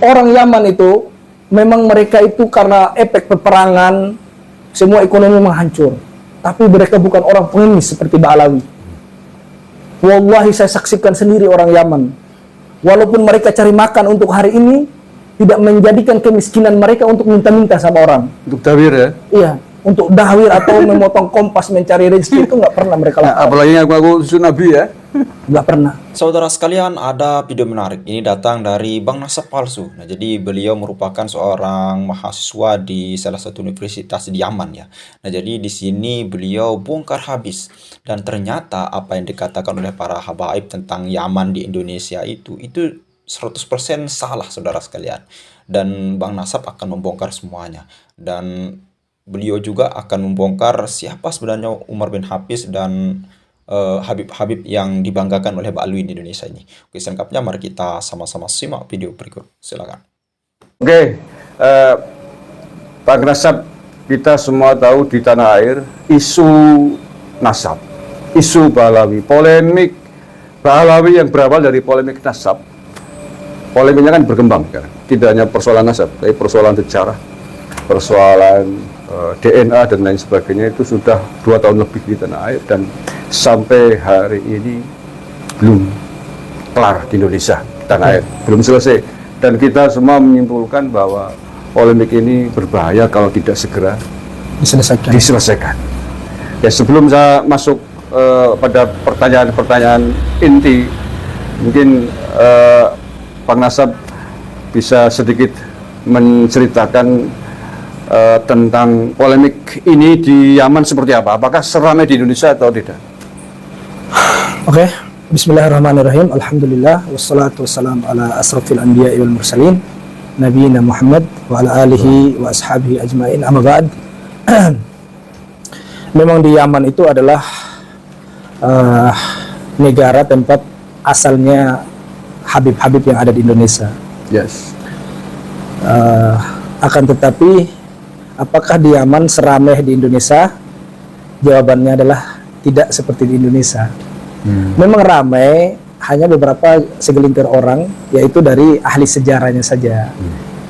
orang Yaman itu memang mereka itu karena efek peperangan semua ekonomi menghancur. Tapi mereka bukan orang pengemis seperti Ba'alawi. Wallahi saya saksikan sendiri orang Yaman. Walaupun mereka cari makan untuk hari ini, tidak menjadikan kemiskinan mereka untuk minta-minta sama orang. Untuk dawir ya? Iya, untuk dawir atau memotong kompas mencari rezeki itu nggak pernah mereka lakukan. Apalagi aku susu Nabi ya? Nggak pernah. Saudara sekalian, ada video menarik. Ini datang dari Bang Nasab Palsu. Nah, jadi beliau merupakan seorang mahasiswa di salah satu universitas di Yaman ya. Nah, jadi di sini beliau bongkar habis, dan ternyata apa yang dikatakan oleh para habaib tentang Yaman di Indonesia itu 100% salah, saudara sekalian. Dan Bang Nasab akan membongkar semuanya. Dan beliau juga akan membongkar siapa sebenarnya Umar bin Hafiz dan Habib-habib yang dibanggakan oleh Ba'alawi di Indonesia ini. Oke, selengkapnya mari kita sama-sama simak video berikut. Silakan. Oke, Pak Nasab, kita semua tahu di tanah air isu nasab, isu Ba'alawi, polemik Ba'alawi yang berawal dari polemik nasab. Polemiknya kan berkembang kan? Tidak hanya persoalan nasab, tapi persoalan sejarah, persoalan DNA dan lain sebagainya. Itu sudah 2 tahun lebih di tanah air dan sampai hari ini belum kelar di Indonesia, tanah air belum selesai, dan kita semua menyimpulkan bahwa polemik ini berbahaya kalau tidak segera diselesaikan. Ya, sebelum saya masuk pada pertanyaan-pertanyaan inti, mungkin Bang Nasab bisa sedikit menceritakan tentang polemik ini di Yaman seperti apa? Apakah seramai di Indonesia atau tidak? Oke, bismillahirrahmanirrahim. Alhamdulillah, wassalatu wassalamu ala asrafil anbiya'i wal mursalin, nabiyina Muhammad wa ala alihi wa ashabihi ajmain, amma ba'd. Memang di Yaman itu adalah negara tempat asalnya habib-habib yang ada di Indonesia. Yes. Akan tetapi apakah di Yaman seramai di Indonesia? Jawabannya adalah tidak seperti di Indonesia. Memang ramai, hanya beberapa segelintir orang, yaitu dari ahli sejarahnya saja,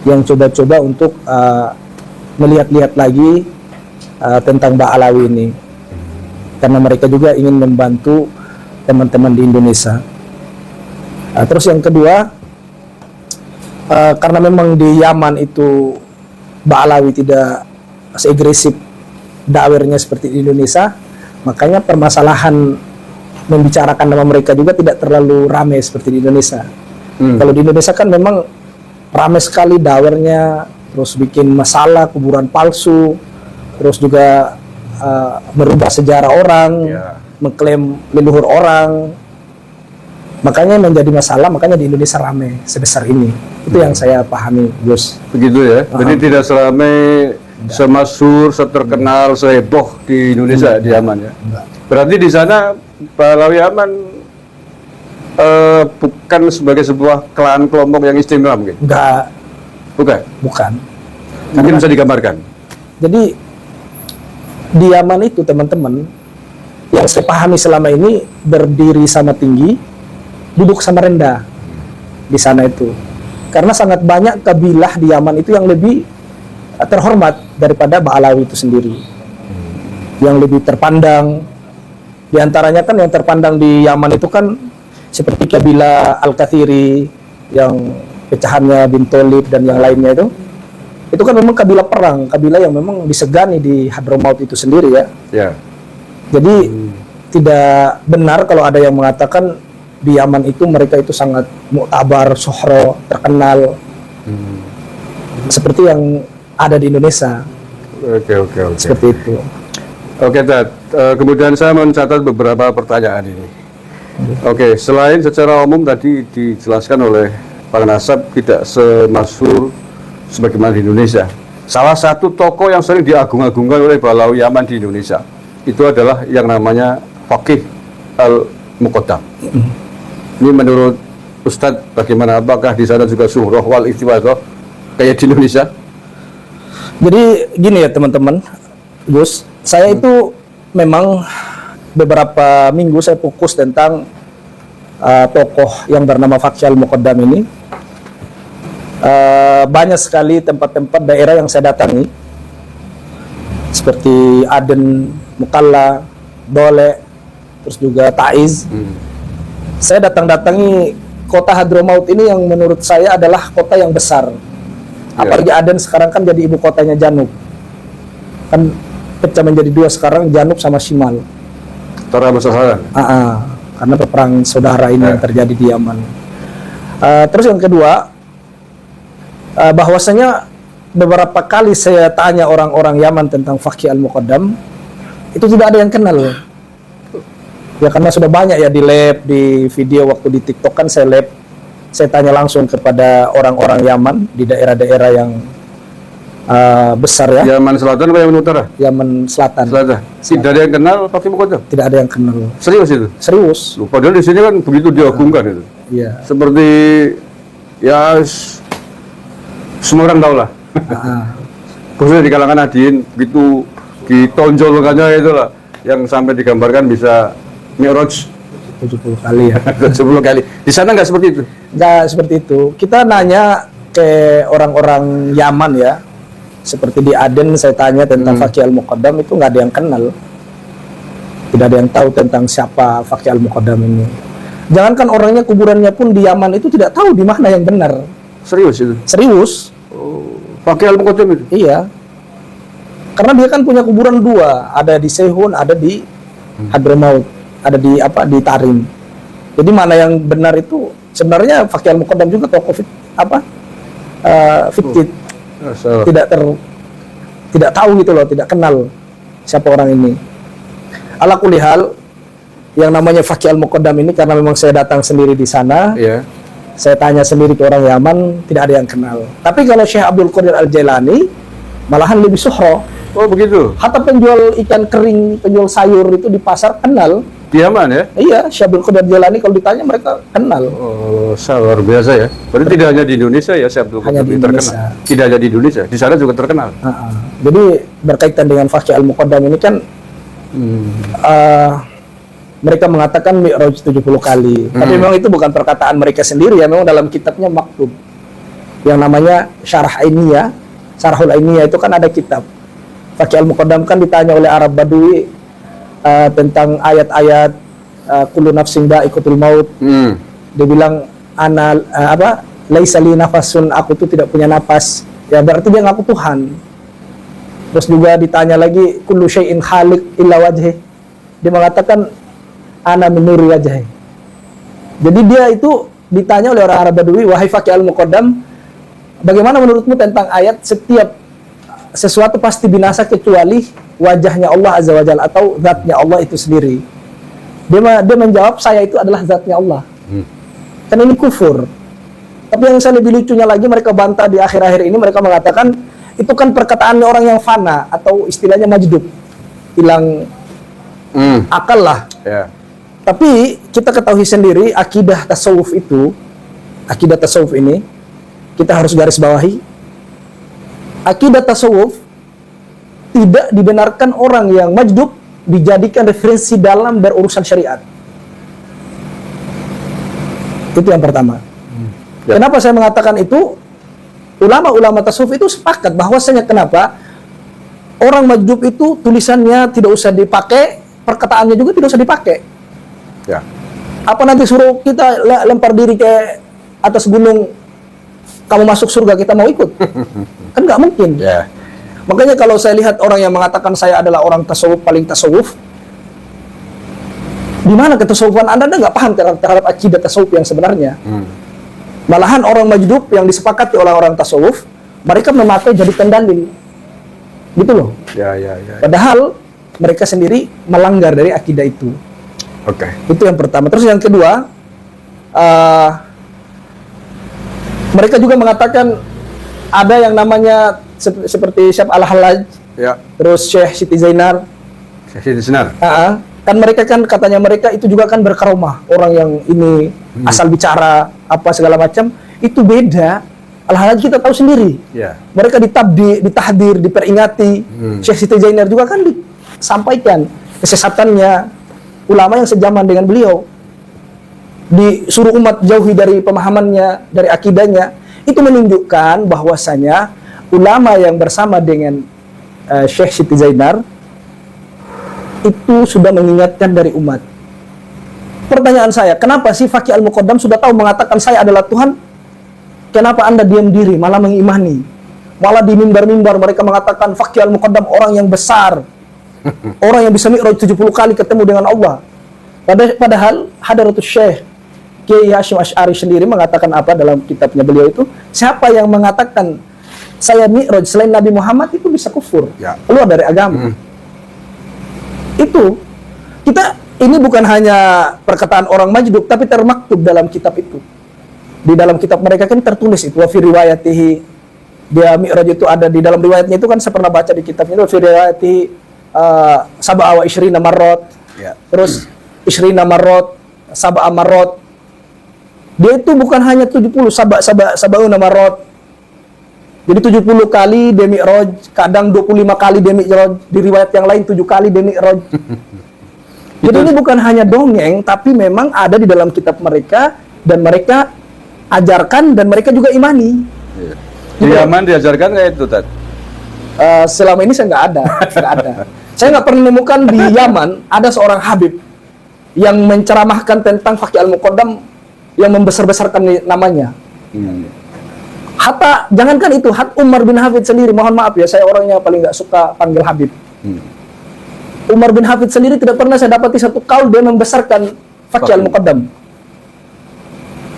yang coba-coba untuk melihat-lihat lagi tentang Ba'alawi ini, karena mereka juga ingin membantu teman-teman di Indonesia. Terus yang kedua, karena memang di Yaman itu Ba'alawi tidak seagresif dakwahnya seperti di Indonesia, makanya permasalahan membicarakan nama mereka juga tidak terlalu ramai seperti di Indonesia. Kalau di Indonesia kan memang ramai sekali dakwahnya, terus bikin masalah, kuburan palsu, terus juga merubah sejarah orang, mengklaim leluhur orang. Makanya menjadi masalah, makanya di Indonesia ramai sebesar ini. Itu yang saya pahami, Gus. Begitu ya. Jadi tidak seramai, semasyhur, seterkenal, seheboh di Indonesia, di Yaman ya. Berarti di sana Ba'alawi Yaman bukan sebagai sebuah klan kelompok yang istimewa mungkin? Enggak. Bukan. Mungkin bisa digambarkan. Jadi di Yaman itu teman-teman, yang saya pahami selama ini berdiri sama tinggi, duduk sama rendah di sana itu. Karena sangat banyak kabilah di Yaman itu yang lebih terhormat daripada Ba'alawi itu sendiri, yang lebih terpandang. Di antaranya kan yang terpandang di Yaman itu kan seperti kabilah Al-Kathiri, yang pecahannya bin Tholib dan yang lainnya itu kan memang kabilah perang, kabilah yang memang disegani di Hadramaut itu sendiri ya. Jadi tidak benar kalau ada yang mengatakan di Yaman itu mereka itu sangat muktabar, sohro, terkenal, seperti yang ada di Indonesia. Oke. Seperti itu. Oke, Dad. Kemudian saya mencatat beberapa pertanyaan ini. Oke, selain secara umum tadi dijelaskan oleh Pak Nasab tidak semasyhur sebagaimana di Indonesia. Salah satu tokoh yang sering diagung-agungkan oleh Ba'alawi Yaman di Indonesia itu adalah yang namanya Faqih Al-Muqaddam. Ini menurut Ustadz bagaimana? Apakah di sana juga syuhrah wal istiwadah kayak di Indonesia? Jadi gini ya teman-teman, Gus, saya itu memang beberapa minggu saya fokus tentang tokoh yang bernama Faqih Al-Muqaddam ini. Banyak sekali tempat-tempat daerah yang saya datangi, seperti Aden, Mukalla, Dole, terus juga Taiz. Saya datangi kota Hadramaut ini yang menurut saya adalah kota yang besar. Apalagi Aden sekarang kan jadi ibu kotanya Janub. Kan pecah menjadi dua sekarang, Janub sama Shimal. Tara bersasaran. Karena perang saudara ini yang terjadi di Yaman. Terus yang kedua, bahwasanya beberapa kali saya tanya orang-orang Yaman tentang Fakih Al-Muqaddam, itu tidak ada yang kenal. Ya karena sudah banyak ya di lab, di video waktu di TikTok kan saya tanya langsung kepada orang-orang Yaman di daerah-daerah yang besar ya. Yaman Selatan atau Yaman Utara? Yaman Selatan. Tidak ada yang kenal Fakih Muqaddam? Tidak ada yang kenal. Serius itu? Serius. Padahal di sini kan begitu diagungkan itu. Iya. Seperti ya semua orang tahu lah. Khususnya di kalangan Nahdiyin begitu ditonjolkannya itulah yang sampai digambarkan bisa Mi'raj 70 kali ya. 10 kali. Di sana nggak seperti itu? Nggak seperti itu. Kita nanya ke orang-orang Yaman ya, seperti di Aden saya tanya tentang Fakih Al-Muqaddam, itu nggak ada yang kenal. Tidak ada yang tahu tentang siapa Fakih Al-Muqaddam ini. Jangankan orangnya, kuburannya pun di Yaman itu tidak tahu di mana yang benar. Serius itu? Serius. Fakih Al-Muqaddam itu? Iya. Karena dia kan punya kuburan dua, ada di Sehun, ada di Hadramaut, ada di Tarim. Jadi mana yang benar itu sebenarnya Fakih Al-Muqaddam juga tokoh fiktif. Tidak tahu gitu loh, tidak kenal siapa orang ini. Ala kulli hal, yang namanya Fakih Al-Muqaddam ini karena memang saya datang sendiri di sana. Saya tanya sendiri ke orang Yaman, tidak ada yang kenal. Tapi kalau Syekh Abdul Qadir Al-Jailani malahan lebih suhro. Oh begitu? Hatta penjual ikan kering, penjual sayur itu di pasar kenal. Di Yaman ya? Iya, Syekh Abdul Qadir Al-Jailani kalau ditanya mereka kenal. Oh, luar biasa ya. Berarti tidak hanya di Indonesia ya Syekh Abdul Hanya Qadir di terkenal. Indonesia. Tidak hanya di Indonesia, di sana juga terkenal. Jadi berkaitan dengan Fakih Al-Muqaddam ini kan mereka mengatakan Mi'raj 70 kali. Tapi memang itu bukan perkataan mereka sendiri ya, memang dalam kitabnya maktub. Yang namanya Syarah Ainiyah, Syarahul Ainiyah itu kan ada kitab. Fakih Al-Muqaddam kan ditanya oleh Arab Badui tentang ayat-ayat kullu nafsin dha'iqatul maut. Dia bilang laisa li nafasun, aku tuh tidak punya napas. Ya berarti dia ngaku Tuhan. Terus juga ditanya lagi kullu syai'in khaliq illa wajhi. Dia mengatakan ana min nuri wajhi. Jadi dia itu ditanya oleh orang Arab Badui, wahai Fakih Al-Muqaddam, bagaimana menurutmu tentang ayat setiap sesuatu pasti binasa kecuali wajahnya Allah Azza wa Jalla atau zatnya Allah itu sendiri. Dia menjawab, saya itu adalah zatnya Allah. Kan ini kufur. Tapi yang saya lebih lucunya lagi, mereka bantah di akhir-akhir ini, mereka mengatakan itu kan perkataannya orang yang fana atau istilahnya majdub, hilang akal lah. Tapi kita ketahui sendiri akidah tasawuf ini kita harus garis bawahi. Akidah tasawuf tidak dibenarkan orang yang majdub dijadikan referensi dalam berurusan syariat. Itu yang pertama. Kenapa saya mengatakan itu? Ulama-ulama tasawuf itu sepakat bahwasanya kenapa orang majdub itu tulisannya tidak usah dipakai, perkataannya juga tidak usah dipakai. Apa nanti suruh kita lempar diri ke atas gunung, kamu masuk surga kita mau ikut? Kan nggak mungkin. Makanya kalau saya lihat orang yang mengatakan saya adalah orang tasawuf paling tasawuf, di mana ketasawufan Anda nggak paham terhadap akidah tasawuf yang sebenarnya. Malahan orang majdub yang disepakati oleh orang tasawuf, mereka memakai jadi pendalil, gitu loh. Padahal mereka sendiri melanggar dari akidah itu. Itu yang pertama. Terus yang kedua, mereka juga mengatakan ada yang namanya seperti Syekh Al-Hallaj, terus Syekh Siti Zainar. Kan mereka kan katanya mereka itu juga kan berkaromah, orang yang ini asal bicara apa segala macam, itu beda. Al-Hallaj kita tahu sendiri. Mereka ditahdir, diperingati. Syekh Siti Zainar juga kan disampaikan kesesatannya ulama yang sejaman dengan beliau. Disuruh umat jauhi dari pemahamannya, dari akidahnya. Itu menunjukkan bahwasanya ulama yang bersama dengan Syekh Siti Zainar itu sudah mengingatkan dari umat. Pertanyaan saya, kenapa sih Faqih Al-Muqaddam sudah tahu mengatakan saya adalah Tuhan? Kenapa Anda diam diri, malah mengimani? Malah di mimbar-mimbar mereka mengatakan Faqih Al-Muqaddam orang yang besar, orang yang bisa mi'raj 70 kali ketemu dengan Allah. Padahal Hadratus Syekh Kiai Hasyim Asy'ari sendiri mengatakan apa dalam kitabnya beliau itu, siapa yang mengatakan saya mi'raj selain Nabi Muhammad itu bisa kufur, keluar dari agama. Itu kita, ini bukan hanya perkataan orang Majdub, tapi termaktub dalam kitab itu. Di dalam kitab mereka kan tertulis itu, wa fi riwayatihi, dia mi'raj itu ada di dalam riwayatnya itu kan saya pernah baca di kitabnya, wa fi riwayatihi sab'a wa isyrina marrat, terus isyrina marrat, sab'a marrat. Dia itu bukan hanya 70 sab'una marrat. Jadi 70 kali dia mi'raj, kadang 25 kali dia mi'raj, di riwayat yang lain 7 kali dia mi'raj. Jadi ini bukan hanya dongeng, tapi memang ada di dalam kitab mereka, dan mereka ajarkan, dan mereka juga imani. Di Yaman diajarkan kayak itu, Tat? Selama ini saya nggak ada. Saya nggak pernah menemukan di Yaman ada seorang Habib yang menceramahkan tentang Faqih Al-Muqaddam yang membesar-besarkan namanya. Hatta, jangankan itu, Umar bin Hafid sendiri, mohon maaf ya, saya orangnya paling nggak suka panggil Habib. Umar bin Hafid sendiri tidak pernah saya dapati satu kaul dia membesarkan Faqih Al-Muqaddam.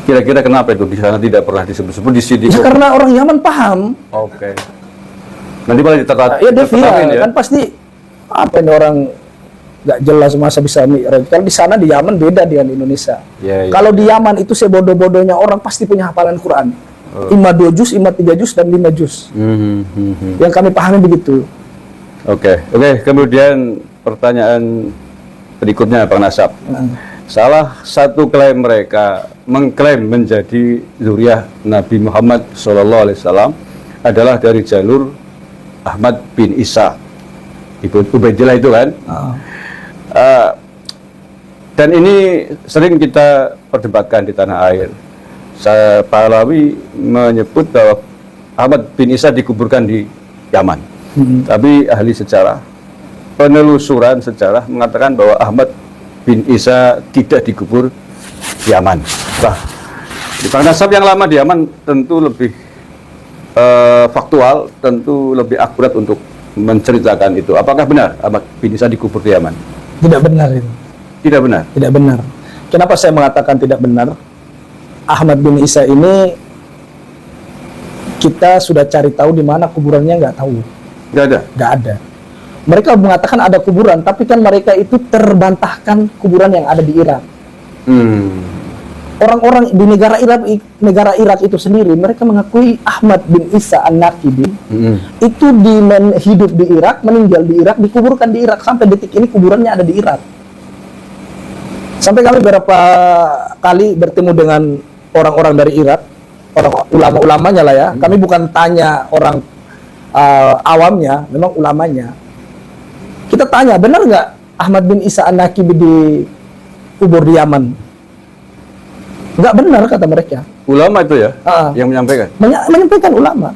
Kira-kira kenapa itu di sana tidak pernah disebut-sebut di sini? Ya, karena orang Yaman paham. Oke. Nanti malah Ya dia viral, kan pasti apa ini orang nggak jelas masa bisa mi'raj. Kalau di sana di Yaman beda dengan di Indonesia. Kalau di Yaman itu sebodoh-bodohnya orang pasti punya hafalan Quran. Ima 2 juz, ima 3 juz, dan 5 juz. Yang kami pahami begitu. Oke. Kemudian pertanyaan berikutnya, Bang Nasab. Salah satu klaim mereka mengklaim menjadi zuriyah Nabi Muhammad SAW adalah dari jalur Ahmad bin Isa Ibnu Ubaidillah itu kan. Dan ini sering kita perdebatkan di tanah air. Pahlawi menyebut bahwa Ahmad bin Isa dikuburkan di Yaman. Tapi ahli sejarah, penelusuran sejarah mengatakan bahwa Ahmad bin Isa tidak dikubur di Yaman. Nah, Bang Nasab yang lama di Yaman tentu lebih faktual, tentu lebih akurat untuk menceritakan itu. Apakah benar Ahmad bin Isa dikubur di Yaman? Tidak benar itu. Tidak benar? Tidak benar. Kenapa saya mengatakan tidak benar? Ahmad bin Isa ini kita sudah cari tahu di mana kuburannya, nggak tahu. Nggak ada? Nggak ada. Mereka mengatakan ada kuburan, tapi kan mereka itu terbantahkan kuburan yang ada di Irak. Orang-orang di negara Irak itu sendiri, mereka mengakui Ahmad bin Isa An-Naqibi itu hidup di Irak, meninggal di Irak, dikuburkan di Irak. Sampai detik ini kuburannya ada di Irak. Sampai kami beberapa kali bertemu dengan orang-orang dari Irak, orang ulama-ulamanya lah ya. Kami bukan tanya orang awamnya, memang ulamanya. Kita tanya, benar nggak Ahmad bin Isa An-Naqibi dikubur di Yaman? Nggak benar, kata mereka. Ulama itu ya, yang menyampaikan? Menyampaikan ulama.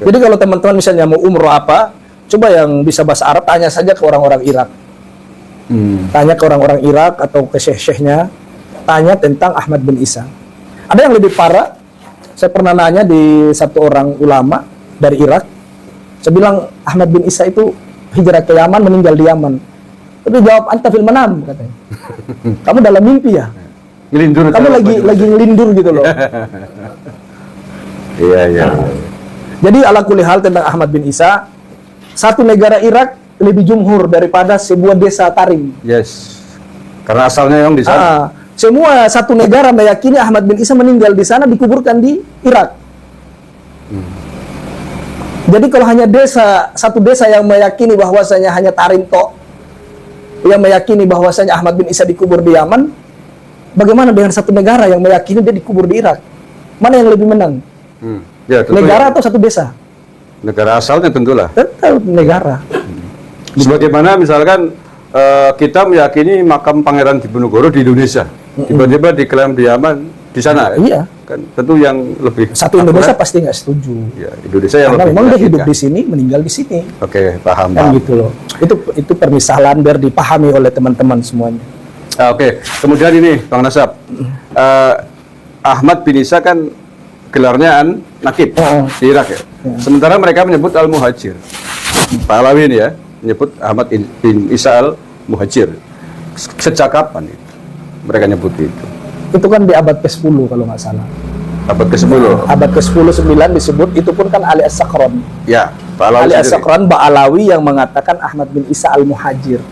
Jadi kalau teman-teman misalnya mau umroh apa, coba yang bisa bahasa Arab, tanya saja ke orang-orang Irak. Tanya ke orang-orang Irak atau ke syekh-syekhnya, tanya tentang Ahmad bin Isa. Ada yang lebih parah, saya pernah nanya di satu orang ulama dari Irak, saya bilang Ahmad bin Isa itu hijrah ke Yaman, meninggal di Yaman. Tapi jawab, anta fil manam, katanya. Kamu dalam mimpi ya? Ngelindur. Kamu lagi ngelindur gitu loh. Iya. Jadi ala kulli hal tentang Ahmad bin Isa, satu negara Irak lebih jumhur daripada sebuah desa Tarim. Yes. Karena asalnya yang di sana. Semua satu negara meyakini Ahmad bin Isa meninggal di sana, dikuburkan di Irak. Jadi kalau hanya satu desa yang meyakini bahwasanya hanya Tarim tok yang meyakini bahwasanya Ahmad bin Isa dikubur di Yaman, bagaimana dengan satu negara yang meyakini dia dikubur di Irak? Mana yang lebih menang? Ya, negara atau satu desa? Negara asalnya tentulah. Tentu negara. Sebagaimana misalkan kita meyakini makam Pangeran Diponegoro di Indonesia, tiba-tiba diklaim di Yaman, di sana. Iya. kan tentu yang lebih Satu Indonesia akurat. pasti nggak setuju. Ya, Indonesia yang Karena lebih memang dia hidup meyakinkan. di sini, meninggal di sini. Oke, paham. Kan paham. gitu loh. Itu permisalan biar dipahami oleh teman-teman semuanya. Oke, kemudian ini Bang Nasab, Ahmad bin Isa kan gelarnya Nakib Oh. di Irak ya. Sementara mereka menyebut Al-Muhajir. Pak Alawi ini ya, menyebut Ahmad bin Isa Al-Muhajir. Sejak kapan itu? Mereka nyebut itu. Itu kan di abad ke-10 kalau nggak salah. Abad ke-10. Abad ke-10 9 disebut, itu pun kan Ali As-Sakran. Ya, Pak Alawi Ali sendiri. As-Sakran Ba'alawi yang mengatakan Ahmad bin Isa Al-Muhajir.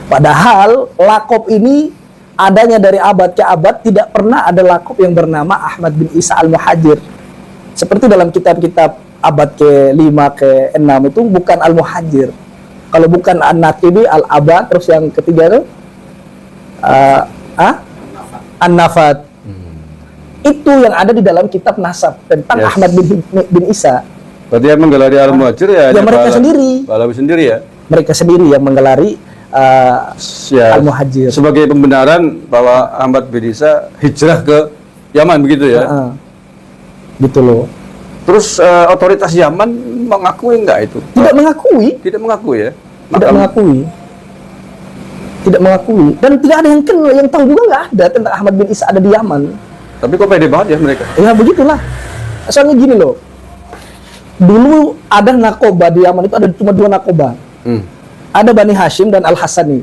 Padahal lakob ini adanya dari abad ke abad, tidak pernah ada lakob yang bernama Ahmad bin Isa Al-Muhajir. Seperti dalam kitab-kitab abad ke-5 ke-6 itu bukan Al-Muhajir. Kalau bukan An-Naqibi, Al-Abad, terus yang ketiga itu An-Nafat. Itu yang ada di dalam kitab nasab tentang Yes. Ahmad bin Isa. Berarti yang menggelari Al-Muhajir ya, Ya, hanya mereka Pak sendiri. Alawi sendiri ya. Mereka sendiri yang menggelari Ya, Al-Muhajir. sebagai pembenaran bahwa Ahmad bin Isa hijrah ke Yaman begitu ya. Gitu loh. Terus otoritas Yaman mengakui enggak itu? Tidak mengakui. Tidak mengakui ya. Tidak mengakui. Tidak mengakui. Dan tidak ada yang kenal, yang tahu juga nggak ada tentang Ahmad bin Isa ada di Yaman. Tapi kok pede banget ya mereka? Ya begitulah. Soalnya gini loh. Dulu ada nakoba di Yaman, itu ada cuma 2 nakoba. Ada Bani Hashim dan Al-Hasani.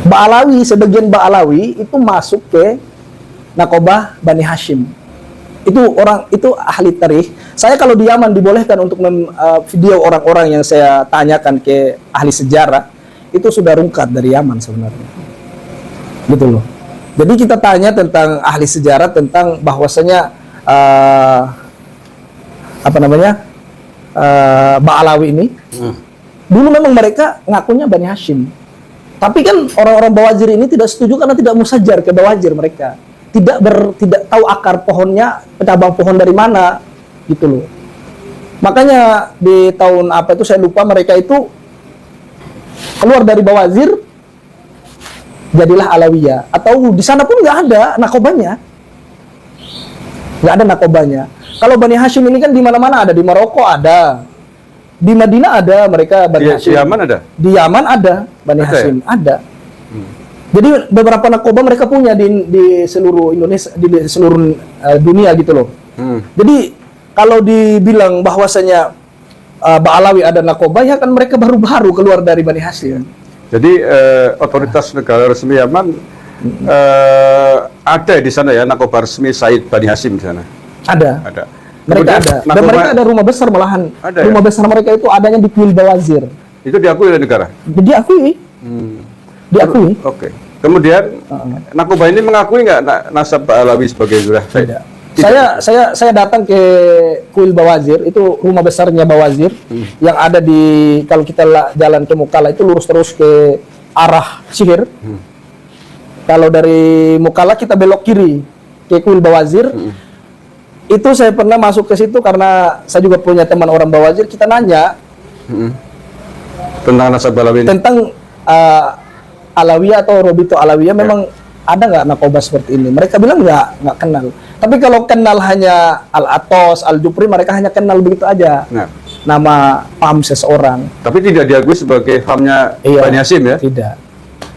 Ba'alawi, sebagian Ba'alawi itu masuk ke nakoba Bani Hashim. Itu ahli tarikh. Saya kalau di Yaman dibolehkan untuk video orang-orang yang saya tanyakan ke ahli sejarah, itu sudah rungkat dari Yaman sebenarnya. Gitu loh. Jadi kita tanya tentang ahli sejarah tentang bahwasanya Ba'alawi ini dulu memang mereka ngakunya Bani Hashim. Tapi kan orang-orang Bawazir ini tidak setuju karena tidak musajar ke Bawazir mereka. Tidak tahu akar pohonnya, cabang pohon dari mana, gitu loh. Makanya di tahun apa itu saya lupa, mereka itu keluar dari Bawazir, jadilah Alawiyah. Atau di sana pun nggak ada nakobanya, nggak ada nakobanya. Kalau Bani Hashim ini kan di mana-mana ada, di Maroko ada, di Madinah ada mereka Bani Hashim. Di Yaman ada? Di Yaman ada Bani Ada Hashim, ada. Jadi beberapa nakoba mereka punya di seluruh Indonesia, di seluruh dunia gitu loh. Jadi kalau dibilang bahwasanya Ba'alawi ada nakoba, ya kan mereka baru-baru keluar dari Bani Hashim. Jadi otoritas negara resmi Yaman ada di sana ya, nakoba resmi Said Bani Hashim di sana. Ada. Ada. Mereka Kemudian ada. Dan nakoba- mereka ada rumah besar malahan. Ada Rumah ya? besar mereka itu adanya di Kuil Bawazir. Itu diakui oleh negara. Diakui. Diakui. Oke. Kemudian nakoba ini mengakui nggak nasab Ba'alawi sebagai Zurah Said? Tidak. Saya datang ke Kuil Bawazir, itu rumah besarnya Bawazir yang ada di, kalau kita jalan ke Mukalla itu lurus terus ke arah Sihir. Kalau dari Mukalla kita belok kiri ke Kuil Bawazir. Itu saya pernah masuk ke situ karena saya juga punya teman orang Bawazir, kita nanya Tentang nasab Ba'alawi ini. tentang Alawiyah atau Robito Alawiyah memang ada nggak nakoba seperti ini? Mereka bilang nggak kenal. Tapi kalau kenal hanya Al-Atos, Al-Jupri, mereka hanya kenal begitu aja. Nah, Nama paham seseorang. tapi tidak diakui sebagai famnya Iya. Bani Hashim ya? Tidak.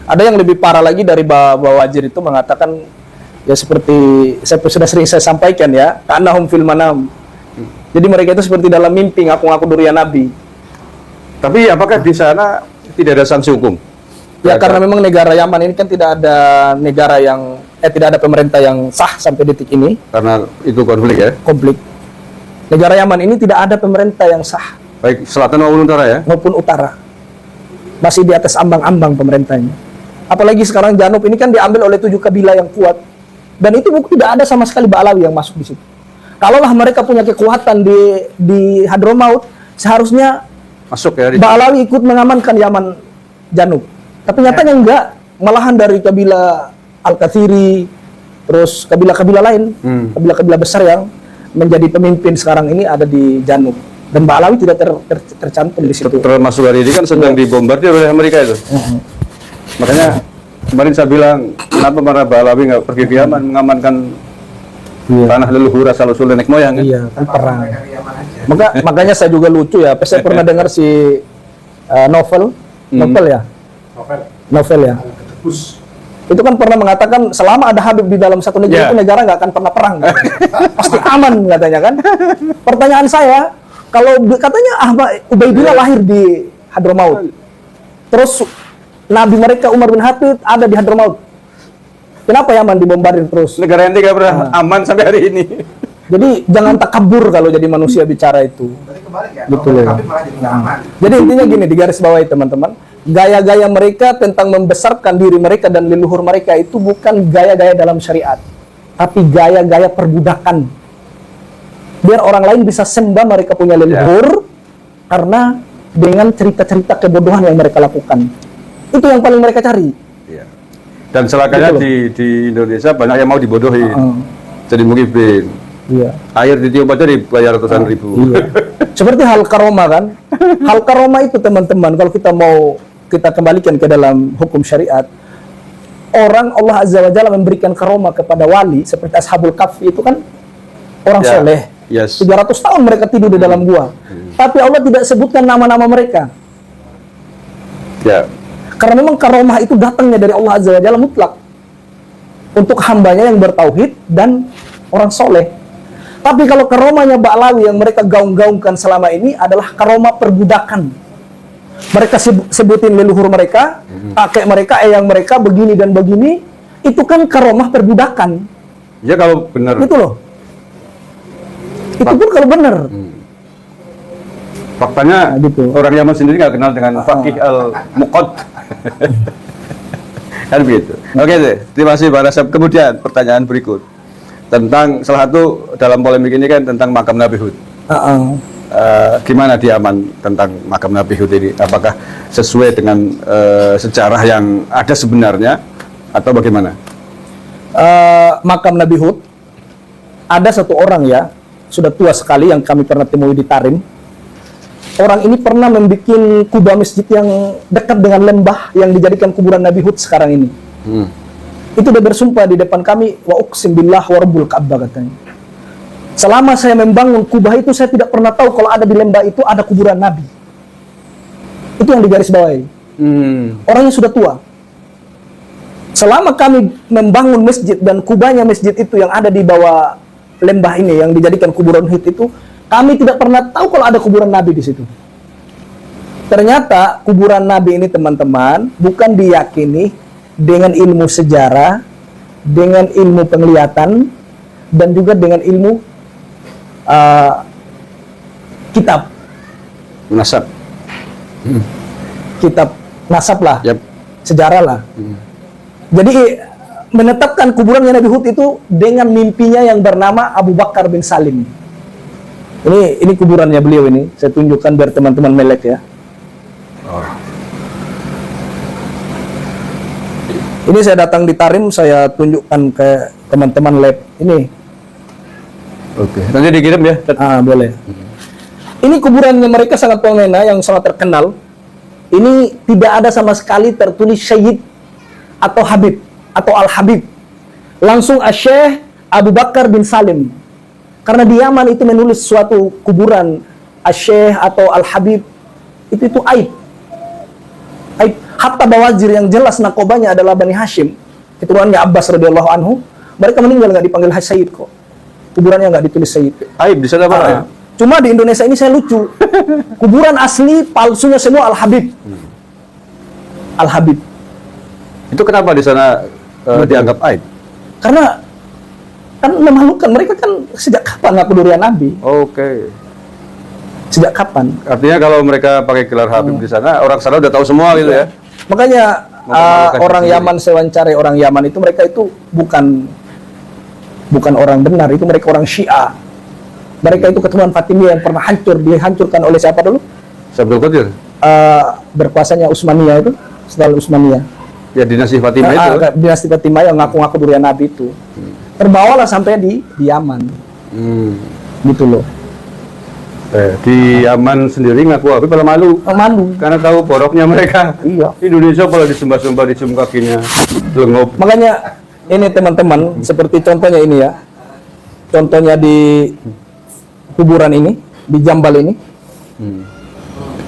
Ada yang lebih parah lagi dari Bawazir itu mengatakan, ya seperti sudah sering saya sampaikan ya, kanahum fil manam. Jadi mereka itu seperti dalam mimpi ngaku-ngaku durian Nabi. Tapi apakah di sana tidak ada sanksi hukum? Ya karena memang negara Yaman ini kan tidak ada negara yang tidak ada pemerintah yang sah sampai detik ini, Karena itu konflik ya? konflik. Negara Yaman ini tidak ada pemerintah yang sah Baik selatan maupun utara ya? maupun utara. Masih di atas ambang-ambang pemerintahnya. Apalagi sekarang Janub ini kan diambil oleh 7 kabilah yang kuat. Dan itu tidak ada sama sekali Ba'alawi yang masuk di situ. Kalaulah mereka punya kekuatan di Hadramaut, seharusnya Masuk ya? Ba'alawi ikut mengamankan Yaman Janub. Tapi nyatanya enggak, malahan dari kabilah Al-Kathiri, terus kabilah-kabilah lain, kabilah-kabilah besar yang menjadi pemimpin sekarang ini ada di Janub. Dan Ba'alawi tidak tercantum di situ. Termasuk hari ini kan sedang dibombardir oleh Amerika itu. Makanya kemarin saya bilang, kenapa para Ba'alawi nggak pergi ke Yaman mengamankan Iya. Tanah leluhur asal usul nenek moyang kan. Iya, kan perang. Makanya saya juga lucu ya. Saya pernah dengar si novel ya. Novel ya. Itu kan pernah mengatakan selama ada Habib di dalam satu negeri Yeah. itu negara nggak akan pernah perang. Pasti aman katanya kan. Pertanyaan saya, kalau katanya Ubaidillah lahir di Hadramaut. Terus Nabi mereka Umar bin Khattab ada di Hadramaut. Kenapa Yaman dibombardir terus? Negara ente gak pernah aman sampai hari ini. Jadi jangan takabur kalau jadi manusia bicara itu. Berarti kebalik ya. Betul Kalau ya. Habib malah jadi nggak aman. Jadi intinya gini, di garis bawahi teman-teman, gaya-gaya mereka tentang membesarkan diri mereka dan leluhur mereka itu bukan gaya-gaya dalam syariat, tapi gaya-gaya perbudakan. Biar orang lain bisa sembah mereka punya leluhur karena dengan cerita-cerita kebodohan yang mereka lakukan. Itu yang paling mereka cari. Iya. Dan celakanya Gitu di Indonesia banyak yang mau dibodohin. Jadi muhibin. Iya. Air ditiup aja dibayar ratusan ribu. Iya. Seperti hal karoma kan. Hal karoma itu teman-teman, kalau kita kembalikan ke dalam hukum syariat, orang Allah Azza wa Jalla memberikan karoma kepada wali seperti Ashabul Kahfi itu kan orang Ya, soleh. yes. 300 tahun mereka tidur di dalam gua. Tapi Allah tidak sebutkan nama-nama mereka. Ya. Karena memang karomah itu datangnya dari Allah Azza wa Jalla mutlak. Untuk hambanya yang bertauhid dan orang soleh. Tapi kalau karomahnya Ba'lawi yang mereka gaung-gaungkan selama ini adalah karomah perbudakan. Mereka sebutin leluhur mereka, kakek mereka, eyang mereka, begini dan begini. Itu kan karomah perbudakan. Ya kalau benar. Itu loh. Itu pun kalau benar. Faktanya Nah, gitu. orang Yaman sendiri nggak kenal dengan Faqih al-Muqad. Kan begitu. Oke deh, terima kasih Pak Rasab. Kemudian pertanyaan berikut tentang salah satu dalam polemik ini kan tentang makam Nabi Hud. Gimana di Yaman tentang makam Nabi Hud ini? Apakah sesuai dengan sejarah yang ada sebenarnya atau bagaimana? Makam Nabi Hud, ada satu orang ya, sudah tua sekali yang kami pernah temui di Tarim. Orang ini pernah membuat kubah masjid yang dekat dengan lembah yang dijadikan kuburan Nabi Hud sekarang ini. Itu dia bersumpah di depan kami, wa uqsim billah wa rabbul Ka'bah katanya. Selama saya membangun kubah itu, saya tidak pernah tahu kalau ada di lembah itu ada kuburan Nabi. Itu yang digarisbawahi. Orangnya sudah tua. Selama kami membangun masjid dan kubahnya masjid itu yang ada di bawah lembah ini yang dijadikan kuburan Hud itu, kami tidak pernah tahu kalau ada kuburan Nabi di situ. Ternyata kuburan Nabi ini teman-teman bukan diyakini dengan ilmu sejarah, dengan ilmu penglihatan, dan juga dengan ilmu kitab. Nasab. Kitab nasab lah, Yap. sejarah lah. Jadi menetapkan kuburannya Nabi Hud itu dengan mimpinya yang bernama Abu Bakar bin Salim. Ini kuburannya beliau ini. Saya tunjukkan biar teman-teman melek ya. Ini saya datang di Tarim, saya tunjukkan ke teman-teman lab. Ini. Oke. Nanti dikirim ya. Boleh. Ini kuburannya mereka sangat fenomena yang sangat terkenal. Ini tidak ada sama sekali tertulis Syed atau Habib atau Al-Habib. Langsung Syekh Abu Bakar bin Salim. Karena di Yaman itu menulis suatu kuburan Syekh atau Al-Habib itu aib. Aib. Hatta Bawazir yang jelas nakobanya adalah Bani Hashim, keturunannya Abbas radhiyallahu anhu, mereka meninggal nggak dipanggil Sayyid kok. Kuburannya nggak ditulis Sayyid. Aib di sana Pak. Ya? Cuma di Indonesia ini saya lucu. Kuburan asli palsunya semua Al-Habib. Al-Habib. Itu kenapa di sana dianggap aib? Karena kan memalukan, mereka kan sejak kapan ngaku durian Nabi? Oke. Sejak kapan? Artinya kalau mereka pakai gelar Habib di sana, orang sana udah tahu semua gitu ya. Makanya Memalukan orang sendiri. Yaman, saya wawancarai orang Yaman itu, mereka itu bukan orang benar, itu mereka orang Syiah. Mereka itu keturunan Fatimiyah yang pernah dihancurkan oleh siapa dulu? Abdul Qadir. Berkuasanya Utsmaniyah itu, setelah Utsmaniyah. Ya dinasti Fatimah itu. Dinasti Fatimiyah yang ngaku-ngaku durian Nabi itu. Terbawalah sampai di Yaman. Gitu loh. Di Yaman sendiri ngaku Habib malah malu. Malu. Karena tahu boroknya mereka. Iya. Indonesia kalau disembah-sembah dicium kakinya lengup. Makanya ini teman-teman, seperti contohnya ini ya. Contohnya di kuburan ini, di Jambal ini.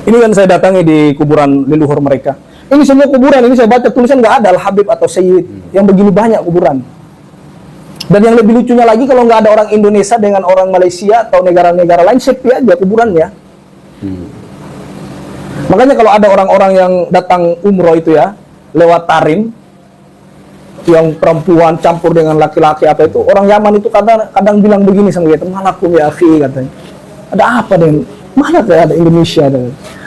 Ini kan saya datangi di kuburan leluhur mereka. Ini semua kuburan, ini saya baca tulisan nggak ada Al-Habib atau Sayyid. Yang begini banyak kuburan. Dan yang lebih lucunya lagi, kalau nggak ada orang Indonesia dengan orang Malaysia atau negara-negara lain, sepi aja kuburannya. Makanya kalau ada orang-orang yang datang umroh itu ya, lewat Tarim, yang perempuan campur dengan laki-laki apa itu, orang Yaman itu kadang bilang begini sama dia, malakum ya akhi, katanya. Ada apa dengan, mana ada Indonesia?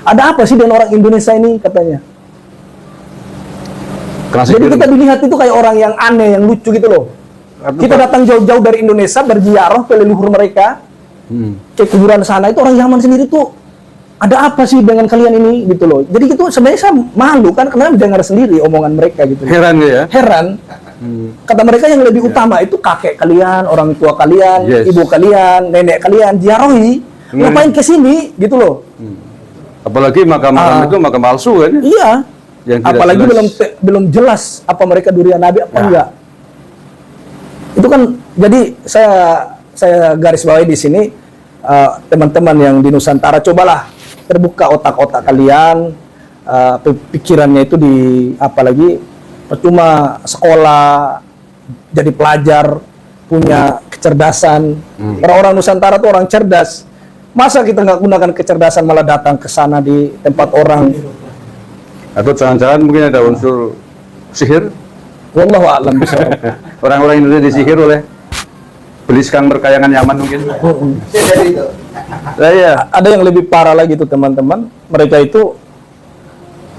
Ada apa sih dengan orang Indonesia ini, katanya. Jadi kita dilihat itu kayak orang yang aneh, yang lucu gitu loh. Kita datang jauh-jauh dari Indonesia berziarah ke leluhur mereka, ke kuburan sana, itu orang Yaman sendiri tuh, ada apa sih dengan kalian ini gitu loh. Jadi itu sebenarnya saya malu kan, karena mendengar sendiri omongan mereka gitu. Heran ya? Heran. Kata mereka yang lebih utama itu kakek kalian, orang tua kalian, ibu kalian, nenek kalian, ziarahi. Ngapain ke sini gitu loh. Apalagi makam-makam itu makam palsu kan? Iya. Yang tidak Apalagi jelas. belum jelas apa mereka durian Nabi apa enggak. Itu kan jadi saya garis bawahi di sini, teman-teman yang di Nusantara, cobalah terbuka otak-otak kalian, pikirannya itu di apalagi percuma sekolah jadi pelajar punya kecerdasan. Orang-orang Nusantara tuh orang cerdas. Masa kita nggak gunakan kecerdasan malah datang ke sana di tempat orang? Atau jangan-jangan mungkin ada unsur sihir? Wallahu a'lam bishawab. Orang-orang Indonesia disihir oleh beliskan berkayangan Yaman mungkin. Nah, ya. Ada yang lebih parah lagi tuh teman-teman. Mereka itu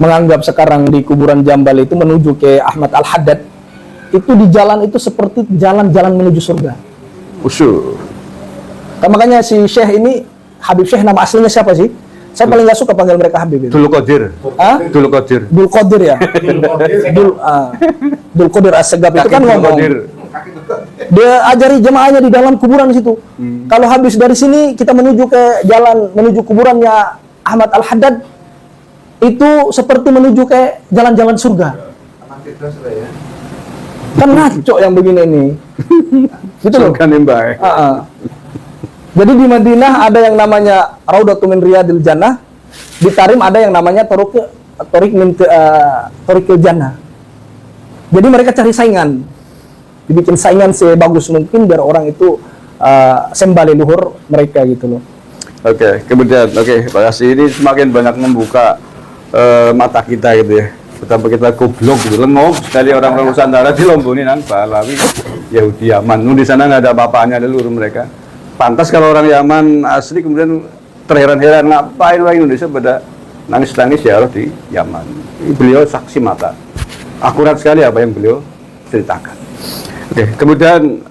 menganggap sekarang di kuburan Jambal itu menuju ke Ahmad Al-Haddad itu di jalan itu seperti jalan-jalan menuju surga. Usul. Nah, makanya si Syekh ini, Habib Syekh, nama aslinya siapa sih? Saya paling nggak suka panggil mereka Habib itu. Dulu Qadir. Hah? Dulu Qadir. Dul Qadir ya? Dul Qadir As-Segaf itu kan Dulu ngomong. Qadir. Dia ajari jemaahnya di dalam kuburan di situ. Kalau habis dari sini kita menuju ke jalan menuju kuburannya Ahmad Al-Haddad itu seperti menuju ke jalan-jalan surga. Kan ngaco yang begini ini. Gitu loh. Surga nimba. Jadi di Madinah ada yang namanya Raudhatu min Riyadil Jannah, di Tarim ada yang namanya Thariqul Jannah. Jadi mereka cari saingan, dibikin saingan sebagus mungkin biar orang itu sembah leluhur mereka gitu loh. Oke, kemudian Pak Kasih ini semakin banyak membuka mata kita gitu ya. Betapa kita goblok gitu, lengok sekali orang Nusantara di Lombok ini Pahlawi, Yahudi Yaman. Di sana nggak ada apa-apanya leluhur mereka. Pantas kalau orang Yaman asli kemudian terheran-heran ngapain orang Indonesia pada nangis-nangis ya di Yaman. Beliau saksi mata, akurat sekali apa yang beliau ceritakan. Oke, kemudian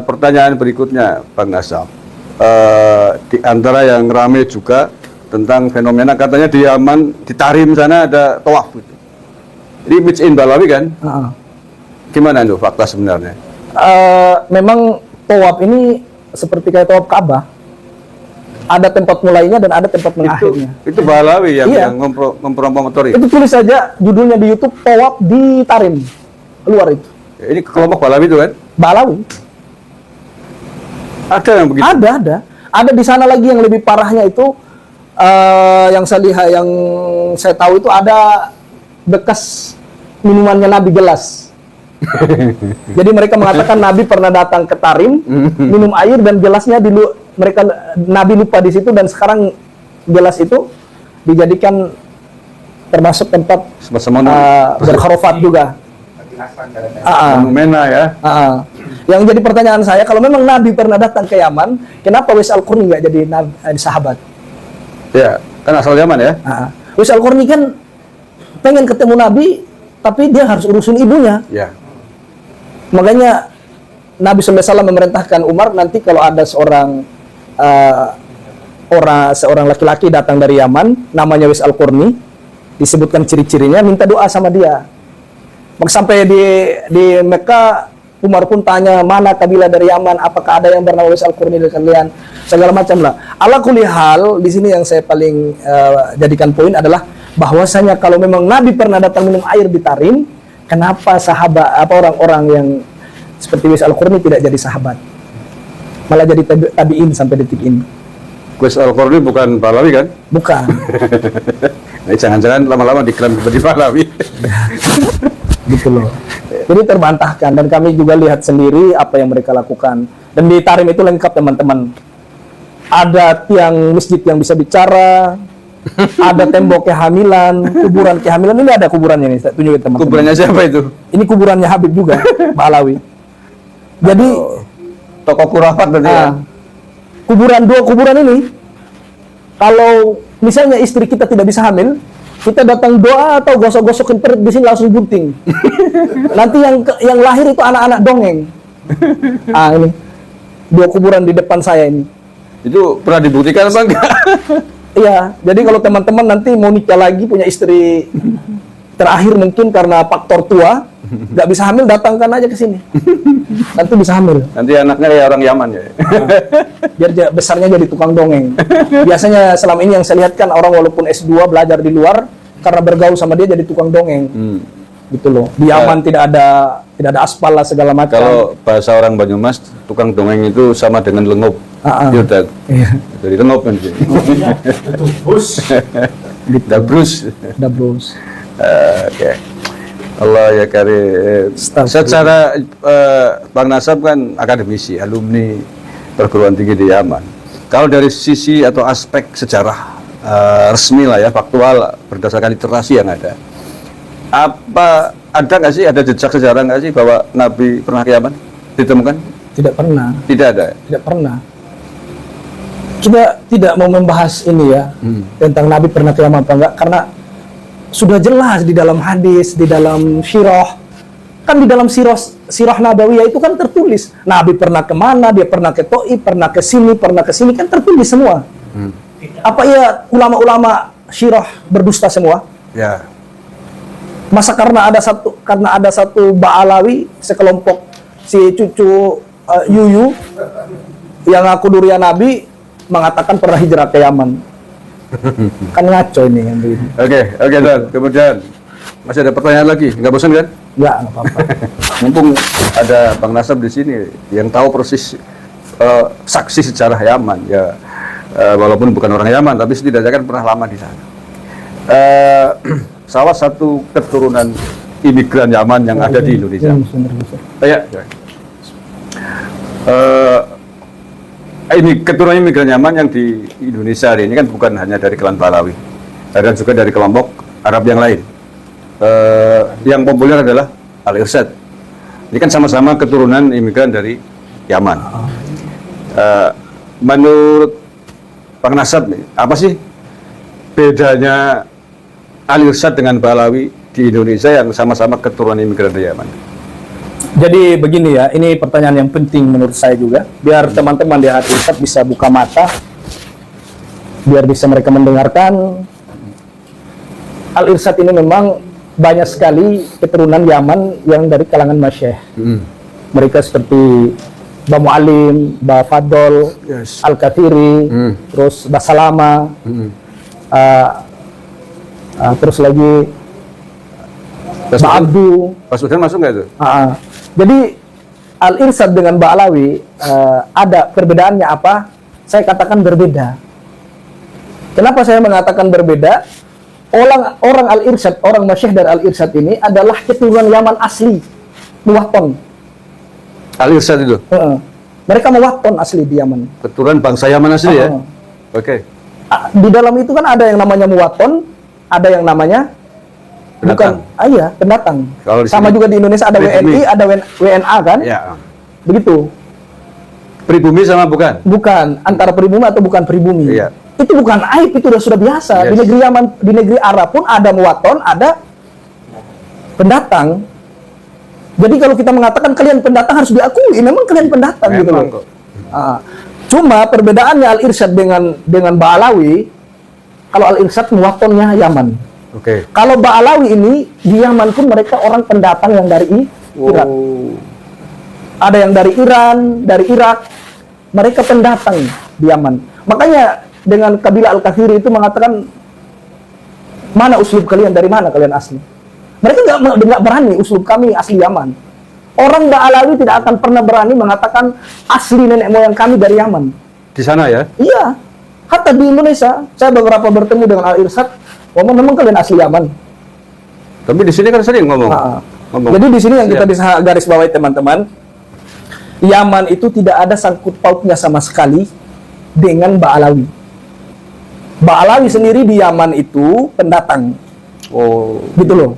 pertanyaan berikutnya, Bang Nasab. Di antara yang ramai juga tentang fenomena katanya di Yaman, di Tarim sana ada tawaf gitu. Ini Mij'in Balawi kan? Gimana itu fakta sebenarnya? Memang tawaf ini seperti kayak tawaf Ka'bah. Ada tempat mulainya dan ada tempat mengakhirnya. Itu Balawi Iya. yang mempromotori. Itu tulis saja judulnya di YouTube, tawaf di Tarim. Luar itu. Ini kelompok Balawi itu kan? Balawi. Ada yang begitu? Ada. Ada di sana lagi yang lebih parahnya itu, yang saya lihat, yang saya tahu itu ada bekas minumannya Nabi gelas. Jadi mereka mengatakan Nabi pernah datang ke Tarim, minum air dan gelasnya Nabi lupa di situ dan sekarang gelas itu dijadikan termasuk tempat berkharafat juga. Fenomena ya. Yang jadi pertanyaan saya, kalau memang Nabi pernah datang ke Yaman, kenapa Wais Al-Qarni nggak jadi sahabat? Ya, kan asal Yaman ya. Wais Al-Qarni kan pengen ketemu Nabi, tapi dia harus urusin ibunya. Ya. Makanya Nabi SAW memerintahkan Umar, nanti kalau ada seorang laki-laki datang dari Yaman, namanya Wais Al-Qarni, disebutkan ciri-cirinya, minta doa sama dia. Maka sampai di Mekah, Umar pun tanya, mana kabilah dari Yaman, apakah ada yang bernama Wais Al-Qarni dari kalian, segala macam lah. Ala kulli hal, di sini yang saya paling jadikan poin adalah bahwasanya kalau memang Nabi pernah datang minum air di Tarim, kenapa orang-orang yang seperti Wais Al-Qarni tidak jadi sahabat? Malah jadi tabiin sampai detik ini. Gus Al-Qarni bukan Pahlawi kan? Bukan. Nah, jangan-jangan lama-lama diklaim sebagai Pahlawi. Gitu loh. Jadi terbantahkan, dan kami juga lihat sendiri apa yang mereka lakukan. Dan di Tarim itu lengkap teman-teman. Ada tiang masjid yang bisa bicara, ada tembok kehamilan, kuburan kehamilan. Ini ada kuburannya nih, saya tunjukin teman-teman. Kuburannya siapa itu? Ini kuburannya Habib juga, Pak Alawi. Jadi Tokoh kurafat tadi ya? dua kuburan ini, kalau misalnya istri kita tidak bisa hamil, kita datang doa atau gosok-gosokin perut di sini langsung bunting. Nanti yang lahir itu anak-anak dongeng. Ini dua kuburan di depan saya ini. Itu pernah dibuktikan apa enggak? Iya, jadi kalau teman-teman nanti mau nikah lagi, punya istri terakhir mungkin karena faktor tua, nggak bisa hamil, datangkan aja ke sini. Nanti bisa hamil. Nanti anaknya kayak orang Yaman ya. Biar besarnya jadi tukang dongeng. Biasanya selama ini yang saya lihat kan orang walaupun S2 belajar di luar, karena bergaul sama dia jadi tukang dongeng. Gitu loh. Di Yaman tidak ada aspal lah segala macam. Kalau bahasa orang Banyumas, tukang dongeng itu sama dengan lengup. Yaudah. Iya. Jadi lengup kan. Dabrus. Dabrus. Oke. Allah ya karim. Secara Bang Nasab kan akademisi, alumni perguruan tinggi di Yaman. Kalau dari sisi atau aspek sejarah resmi lah ya, faktual berdasarkan literasi yang ada, apa ada nggak sih, ada jejak sejarah nggak sih bahwa Nabi pernah ke Yaman? Ditemukan? Tidak pernah. Tidak ada. Tidak pernah. Kita tidak mau membahas ini ya tentang Nabi pernah ke Yaman apa enggak, karena sudah jelas di dalam hadis, di dalam sirah, kan di dalam sirah Nabawiyah itu kan tertulis Nabi pernah kemana, dia pernah ke Taif, pernah ke sini, kan tertulis semua. Apa ya ulama-ulama sirah berdusta semua? Ya. Masa karena ada satu Ba'alawi, sekelompok si cucu Yuyu yang ngaku durian Nabi mengatakan pernah hijrah ke Yaman. Kan ngaco ini yang begini. Oke, Dan. Kemudian masih ada pertanyaan lagi, nggak bosan kan? Nggak apa-apa. Mumpung ada Bang Nasab di sini yang tahu persis saksi sejarah Yaman ya, walaupun bukan orang Yaman tapi setidaknya kan pernah lama di sana. Salah satu keturunan imigran Yaman yang ada di Indonesia. Ya. Ini keturunan imigran Yaman yang di Indonesia hari ini kan bukan hanya dari klan Pahlawi, dan juga dari kelompok Arab yang lain. Yang populer adalah Al-Irsyad. Ini kan sama-sama keturunan imigran dari Yaman. Menurut Bang Nasab, apa sih bedanya Al-Irsyad dengan Pahlawi di Indonesia yang sama-sama keturunan imigran dari Yaman? Jadi begini ya, ini pertanyaan yang penting menurut saya juga, biar teman-teman di hati Ustaz bisa buka mata, biar bisa mereka mendengarkan. Al-Irsyad ini memang banyak sekali keturunan Yaman yang dari kalangan masyayikh. Mereka seperti Ba Mu'alim, Ba Fadol, Al-Kathiri, terus Ba Salama, terus lagi Ba Abdu. Pak Sudan masuk nggak itu? Jadi Al-Irsyad dengan Ba'alawi ada perbedaannya apa? Saya katakan berbeda. Kenapa saya mengatakan berbeda? Orang Al-Irsyad, orang masyayikh dari Al-Irsyad ini adalah keturunan Yaman asli, Muwatton. Al-Irsyad itu? Mereka Muwatton asli di Yaman. Keturunan bangsa Yaman asli ya? Oke. Di dalam itu kan ada yang namanya Muwatton, ada yang namanya pendatang. Pendatang. Sama sini, juga di Indonesia ada pribumi. WNI, ada WNA kan? Ya. Begitu. Pribumi sama bukan? Bukan, antara pribumi atau bukan pribumi. Iya. Itu bukan aib, itu sudah biasa. Di negeri Yaman, di negeri Arab pun ada Muwatton, ada pendatang. Jadi kalau kita mengatakan kalian pendatang harus diakui, memang kalian pendatang gitu loh. Cuma perbedaannya Al-Irsyad dengan Ba'alawi, kalau Al-Irsyad Muwattonnya Yaman. Oke. Kalau Ba'alawi ini di Yaman pun mereka orang pendatang yang dari Irak. Ada yang dari Iran, dari Irak. Mereka pendatang di Yaman. Makanya dengan kabilah Al-Kathiri itu mengatakan, mana uslub kalian, dari mana kalian asli? Mereka nggak berani uslub kami asli Yaman. Orang Ba'alawi tidak akan pernah berani mengatakan asli nenek moyang kami dari Yaman. Di sana ya? Iya. Hatta di Indonesia, saya beberapa bertemu dengan Al-Irsyad, ngomong memang kalian asli Yaman. Tapi di sini kan sering ngomong. Ngomong. Jadi di sini yang kita Siap. bisa garis bawahi teman-teman, Yaman itu tidak ada sangkut pautnya sama sekali dengan Ba'alawi. Ba'alawi sendiri di Yaman itu pendatang, Oh, gitu loh.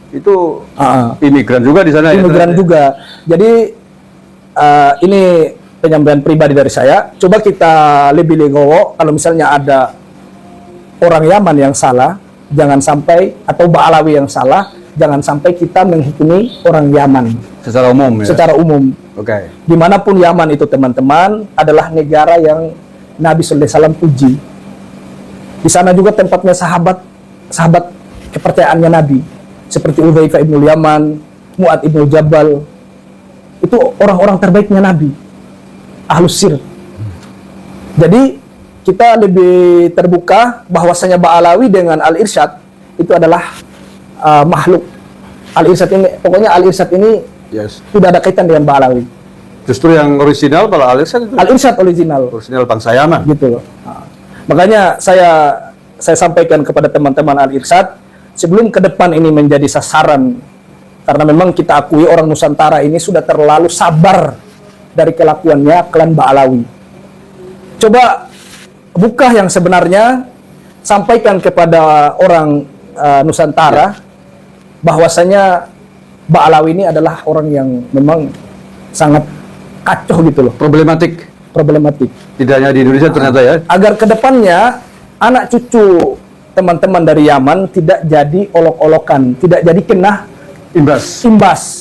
itu Ah. imigran juga di sana ya? Imigran juga. Jadi ini penyampaian pribadi dari saya. Coba kita lebih legowo. Kalau misalnya ada orang Yaman yang salah, jangan sampai, atau Ba'alawi yang salah, jangan sampai kita menghukumi orang Yaman Secara umum ya? secara umum. Oke. Dimanapun Yaman itu teman-teman adalah negara yang Nabi SAW puji. Di sana juga tempatnya sahabat kepercayaannya Nabi, seperti Udzaifah ibnul Yaman, Mu'ad ibnul Jabal. Itu orang-orang terbaiknya Nabi, Ahlus Sir. Jadi kita lebih terbuka bahwasanya Ba'alawi dengan Al-Irsyad itu adalah makhluk. Al-Irsyad ini, pokoknya Al-Irsyad ini Yes. tidak ada kaitan dengan Ba'alawi. Justru yang original pada Al-Irsyad itu Al-Irsyad original. original bangsa Yaman. Gitu loh. Nah, makanya saya sampaikan kepada teman-teman Al-Irsyad, sebelum ke depan ini menjadi sasaran, karena memang kita akui orang Nusantara ini sudah terlalu sabar dari kelakuannya klan Ba'alawi. Coba buka yang sebenarnya, sampaikan kepada orang Nusantara bahwasanya Ba'alawi ini adalah orang yang memang sangat kacau gitu loh, Problematik. Tidak hanya di Indonesia ternyata ya. agar kedepannya anak cucu teman-teman dari Yaman tidak jadi olok-olokan, tidak jadi kena imbas.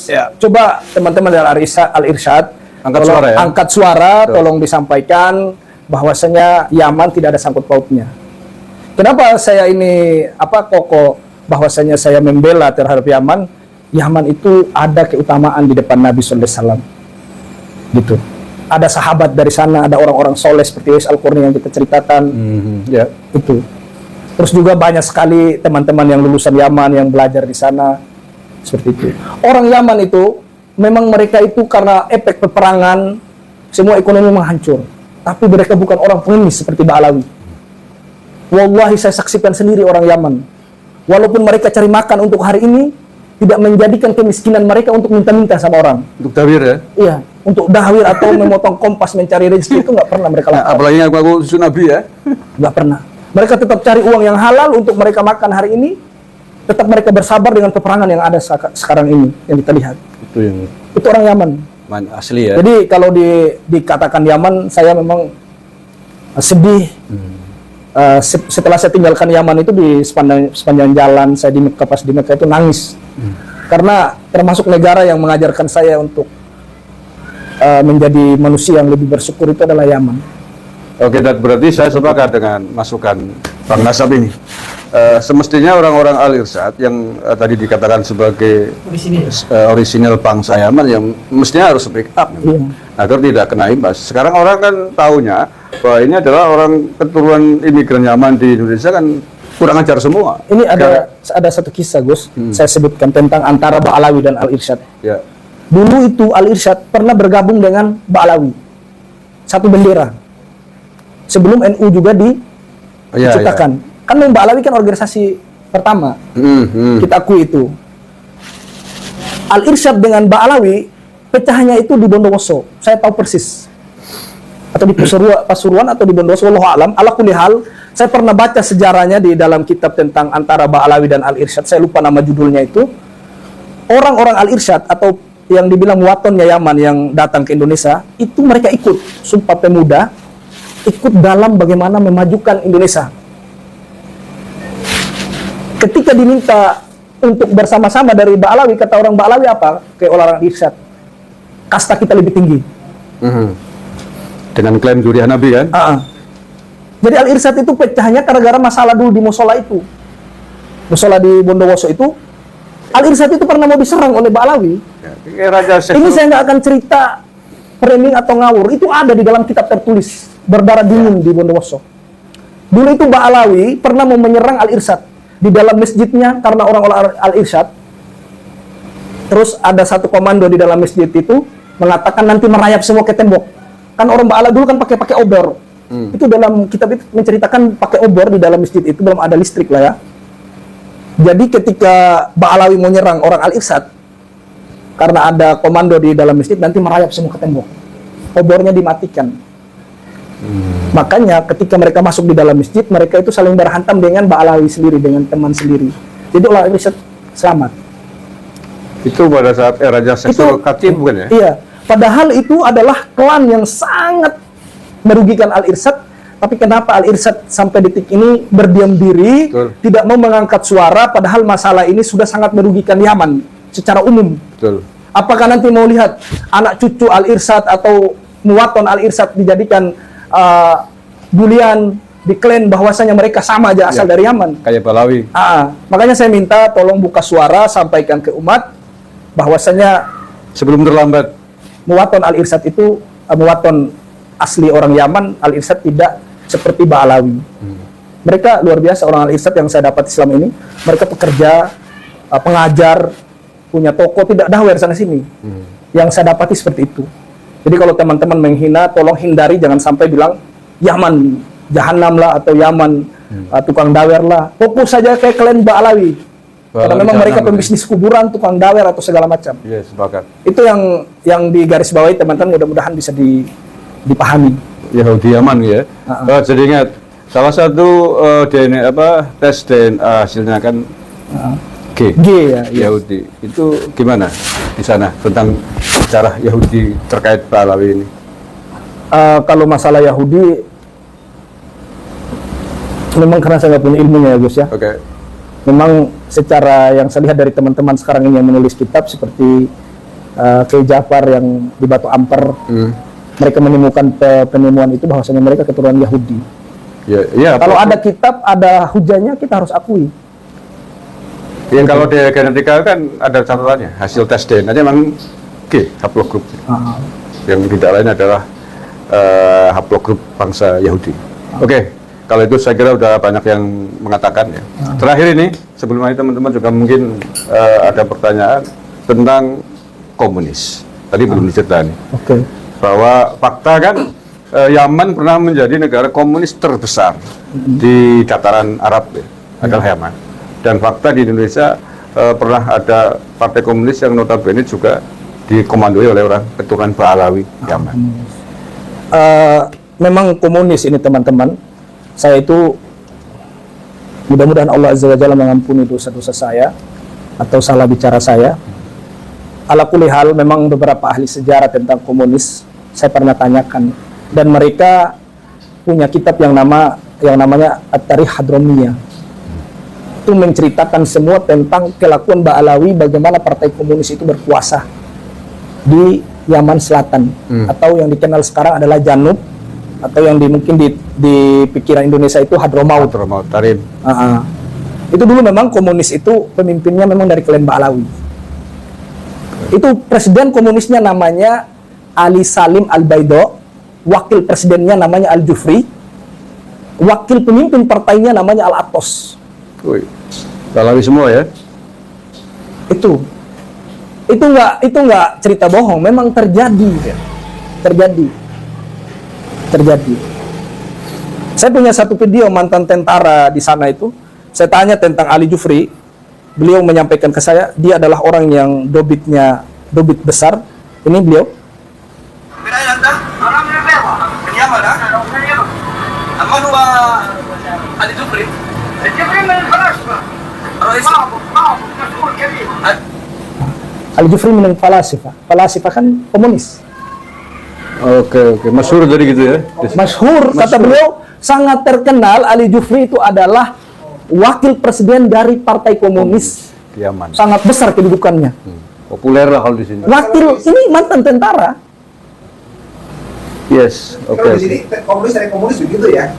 Ya. Coba teman-teman dari Al-Irsyad Angkat tolong suara ya. angkat suara, Betul. tolong disampaikan bahwasanya Yaman tidak ada sangkut pautnya. Kenapa saya ini kokoh bahwasanya saya membela terhadap Yaman? Yaman itu ada keutamaan di depan Nabi sallallahu alaihi wasallam. Gitu. Ada sahabat dari sana, ada orang-orang soleh seperti Uwais Al-Qarni yang kita ceritakan. Ya. Itu. Terus juga banyak sekali teman-teman yang lulusan Yaman yang belajar di sana. Seperti itu. Orang Yaman itu memang mereka itu karena efek peperangan semua ekonomi menghancur. Tapi mereka bukan orang pengemis seperti Ba'alawi. Wallahi saya saksikan sendiri orang Yaman. Walaupun mereka cari makan untuk hari ini, tidak menjadikan kemiskinan mereka untuk minta-minta sama orang. Untuk tawir ya. Iya, untuk dahwir atau memotong kompas mencari rezeki itu nggak pernah mereka lakukan. Apalagi aku susu Nabi ya. Nggak pernah. Mereka tetap cari uang yang halal untuk mereka makan hari ini. Tetap mereka bersabar dengan peperangan yang ada sekarang ini yang kita lihat. Itu yang Itu orang Yaman. asli ya. Jadi kalau dikatakan Yaman, saya memang sedih. Setelah saya tinggalkan Yaman itu di sepanjang jalan saya di Mekah, pas di Mekah itu nangis. Karena termasuk negara yang mengajarkan saya untuk menjadi manusia yang lebih bersyukur itu adalah Yaman. Oke, dan berarti saya sepakat dengan masukan Bang Nasab ini. Semestinya orang-orang Al-Irsyad yang tadi dikatakan sebagai orisinal bangsa Yaman yang mestinya harus speak up Iya. agar tidak kena imbas. Sekarang orang kan taunya bahwa ini adalah orang keturunan imigran Yaman di Indonesia kan kurang ajar semua. Ini ada satu kisah, Gus. Saya sebutkan tentang antara Ba'alawi dan Al-Irsyad. Ya. Dulu itu Al-Irsyad pernah bergabung dengan Ba'alawi. Satu bendera. Sebelum NU juga diciptakan. Kan Ba'alawi kan organisasi pertama. Kita akui itu. Al-Irsyad dengan Ba'alawi pecahnya itu di Bondowoso. Saya tahu persis. Atau di Pasuruan atau di Bondowoso, wallahu alam. Ala kulli hal, saya pernah baca sejarahnya di dalam kitab tentang antara Ba'alawi dan Al-Irsyad. Saya lupa nama judulnya itu. Orang-orang Al-Irsyad atau yang dibilang watonnya Yaman yang datang ke Indonesia, itu mereka ikut Sumpah Pemuda, ikut dalam bagaimana memajukan Indonesia. Ketika diminta untuk bersama-sama dari Ba'alawi, kata orang Ba'alawi apa? Kayak orang Irsyad, kasta kita lebih tinggi. Dengan klaim Durian Nabi kan? Jadi Al-Irsyad itu pecahnya gara-gara masalah dulu di musola itu. Musola di Bondowoso itu, Al-Irsyad itu pernah mau diserang oleh Ba'alawi. Raja Ini saya nggak akan cerita framing atau ngawur. Itu ada di dalam kitab tertulis, berdarah dingin di Bondowoso. Dulu itu Ba'alawi pernah mau menyerang Al-Irsyad di dalam masjidnya karena orang-orang Al-Irsyad Terus ada satu komando di dalam masjid itu mengatakan nanti merayap semua ke tembok. Kan orang Ba'ala dulu kan pakai obor. Itu dalam kitab itu menceritakan pakai obor di dalam masjid itu, belum ada listrik lah ya. Jadi ketika Ba'alawi mau nyerang orang Al-Irsyad, karena ada komando di dalam masjid, nanti merayap semua ke tembok. Obornya dimatikan. Makanya ketika mereka masuk di dalam masjid, mereka itu saling berhantam dengan Ba'alawi sendiri, dengan teman sendiri. Jadi orang Al-Irsyad selamat. Itu pada saat Raja Seksul Khatib bukan ya? Iya. Padahal itu adalah klan yang sangat merugikan Al-Irsyad. Tapi kenapa Al-Irsyad sampai detik ini berdiam diri, Betul. tidak mau mengangkat suara, padahal masalah ini sudah sangat merugikan Yaman secara umum. Betul. Apakah nanti mau lihat anak cucu Al-Irsyad atau muwaton Al-Irsyad dijadikan bulian, diklaim bahwasanya mereka sama aja asal dari Yaman? Kayak Balawi. Makanya saya minta tolong buka suara, sampaikan ke umat bahwasanya Sebelum terlambat. muwaton Al-Irsyad itu muwaton asli orang Yaman. Al-Irsyad tidak seperti Ba'alawi. Mereka luar biasa orang Al-Irsyad yang saya dapat Islam ini. Mereka pekerja, pengajar, punya toko, tidak dahwer sana sini. Yang saya dapati seperti itu. Jadi kalau teman-teman menghina, tolong hindari, jangan sampai bilang Yaman jahanam lah, atau Yaman tukang dawer lah. Fokus saja kayak kalian Ba'alawi. Karena memang mereka pembisnis kuburan, tukang dawer atau segala macam. Iya, sepakat. Itu yang di garis bawahi teman-teman, mudah-mudahan bisa dipahami. Yahudi Yaman ya. Jadi ingat, salah satu tes DNA hasilnya kan G ya. Yahudi. Itu gimana di sana tentang sejarah Yahudi terkait Ba'alawi ini? Kalau masalah Yahudi, memang karena saya nggak punya ilmunya ya Gus ya. Oke. Memang secara yang saya lihat dari teman-teman sekarang ini yang menulis kitab seperti Kiai Ja'far yang di Batu Amper, mereka menemukan penemuan itu bahwasanya mereka keturunan Yahudi. Ya, Kalau ada kitab, ada hujahnya, kita harus akui. Ya, kalau di genetika kan ada catatannya, hasil tes DNA memang G, haplogrup. Yang tidak lain adalah haplogrup bangsa Yahudi. Oke, kalau itu saya kira udah banyak yang mengatakan ya. Terakhir ini, sebelum ini teman-teman juga mungkin ada pertanyaan tentang komunis. Tadi belum diceritain. Oke. Bahwa fakta kan Yaman pernah menjadi negara komunis terbesar di dataran Arab ya, adalah Yaman. Dan fakta di Indonesia pernah ada partai komunis yang notabene juga dikomandoi oleh orang keturunan Ba'alawi Yaman. Memang komunis ini teman-teman. Saya itu mudah-mudahan Allah Azza wa Jalla mengampuni dosa-dosa saya atau salah bicara saya. Ala kulli hal, memang beberapa ahli sejarah tentang komunis saya pernah tanyakan, dan mereka punya kitab yang namanya At-Tarikh Hadromiyah. Itu menceritakan semua tentang kelakuan Ba'alawi, bagaimana partai komunis itu berkuasa di Yaman Selatan, atau yang dikenal sekarang adalah Janub, atau yang mungkin di pikiran Indonesia itu Hadramaut. Tarim. Itu dulu memang komunis itu pemimpinnya memang dari klan Ba'alawi. Itu presiden komunisnya namanya Ali Salim Al-Baido, wakil presidennya namanya Al-Jufri, wakil pemimpin partainya namanya Al-Atos. Ba'alawi semua ya? Itu nggak cerita bohong, memang terjadi. Saya punya satu video mantan tentara di sana itu. Saya tanya tentang Ali Jufri. Beliau menyampaikan ke saya, dia adalah orang yang dobit besar. Ini beliau. Ali Jufri minum falasifa. Falasifa kan komunis. Oke. Masyhur jadi gitu ya? Masyhur, kata beliau, sangat terkenal. Ali Jufri itu adalah wakil presiden dari partai komunis. Yaman. Sangat besar kedudukannya. Populer lah kalau di sini. Wakil, ini mantan tentara. Yes, oke. Di sini komunis dari komunis begitu ya?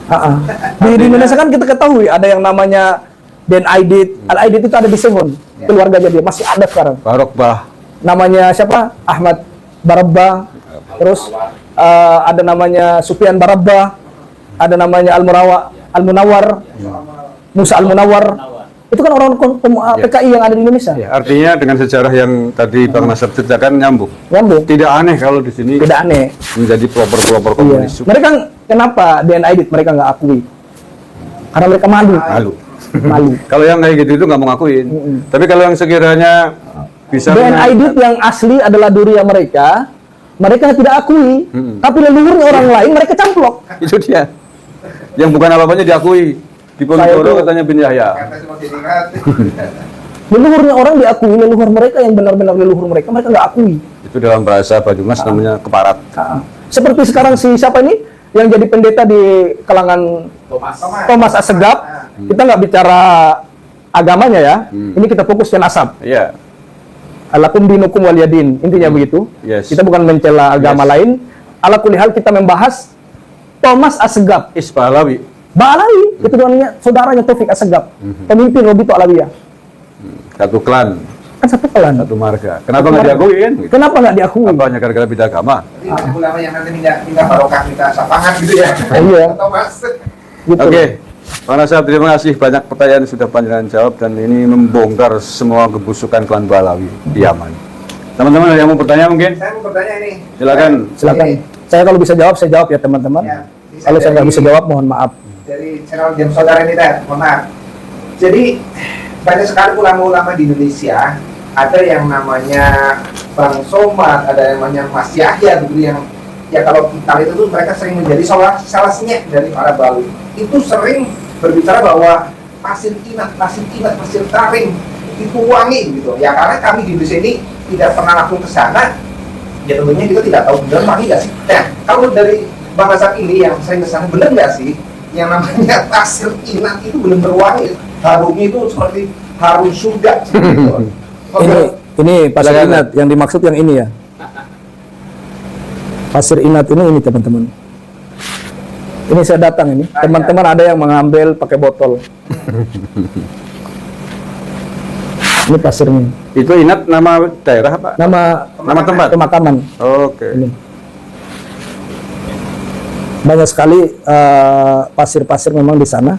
Di Indonesia kan kita ketahui ada yang namanya Den Aidit. Al Aidit itu ada di Sehon, keluarganya dia masih ada sekarang. Barokbah. Namanya siapa? Ahmad Barabba. Terus ada namanya Sufyan Barabba. Ada namanya Al Munawar, Musa Al Munawar. Itu kan orang PKI yang ada di Indonesia. Ya, artinya dengan sejarah yang tadi Bang Nasab ceritakan nyambung. Nyambung. Tidak aneh kalau di sini Tidak aneh. menjadi pelopor-pelopor Iya. komunis. Mereka kenapa DNA edit mereka nggak akui? Karena mereka malu. Malu. Malu. Kalau yang kayak gitu itu nggak mau ngakuin. Tapi kalau yang sekiranya bisa DNA edit yang asli adalah durian mereka tidak akui. Tapi leluhurnya orang lain mereka camplok. itu dia. Yang bukan apa-apanya diakui. Di Ponorogo katanya bin Yahya. Kata cuma diingat. Leluhurnya orang diakui, leluhur mereka yang benar-benar leluhur mereka nggak akui. Itu dalam bahasa Banyumas namanya keparat. Seperti sekarang si siapa ini yang jadi pendeta di kalangan Thomas Assegaf, kita nggak bicara agamanya ya. Ini kita fokus ke nasab. Iya. Alakum dinukum waliyadin, intinya begitu. Yes. Kita bukan mencela agama lain. Ala kulli hal kita membahas Thomas Assegaf, Ispahlawi. Ba'alawi, itu namanya saudaranya Taufik Assegaf, pemimpin Robito Alawiyah. Satu klan, Kan satu pelan. satu marga. Kenapa nggak diakuin? Gitu. Kenapa nggak diakui? Apa hanya gara-gara beda agama? Jadi ulama yang nanti minta barokah, minta syafaat gitu ya. Iya. Atau mas. Gitu. Oke, Bang Nasab, terima kasih banyak pertanyaan sudah panjenengan jawab dan ini membongkar semua kebusukan klan Balawi di Yaman. Teman-teman ada yang mau bertanya mungkin? Saya mau bertanya ini. Silakan. Silakan. Ini. Saya kalau bisa jawab, saya jawab ya teman-teman. Ya, Kalau saya nggak bisa jawab, mohon maaf. Dari channel Jam Saudara ini, mohon maaf. Jadi banyak sekali ulama-ulama di Indonesia. Ada yang namanya Bang Somad, ada yang namanya Mas Yahya, begitu yang ya kalau kita itu tuh mereka sering menjadi salah senyek dari para Bali. Itu sering berbicara bahwa pasir kinat, pasir taring itu wangi gitu. Ya karena kami di Indonesia ini tidak pernah langsung ke sana. Ya tentunya kita tidak tahu benar wangi nggak sih. Nah kalau dari Bang Nasab ini yang sering ke sana, benar nggak sih yang namanya pasir kinat itu benar-benar wangi? Harumnya itu seperti harum surga gitu. Ini pasir Silakan. inat, yang dimaksud yang ini ya. Pasir inat ini teman-teman. Ini saya datang ini. Teman-teman ada yang mengambil pakai botol. Ini pasirnya. Itu Inat nama daerah apa? Nama tempat? pemakaman. Oke. Ini. Banyak sekali pasir-pasir memang di sana.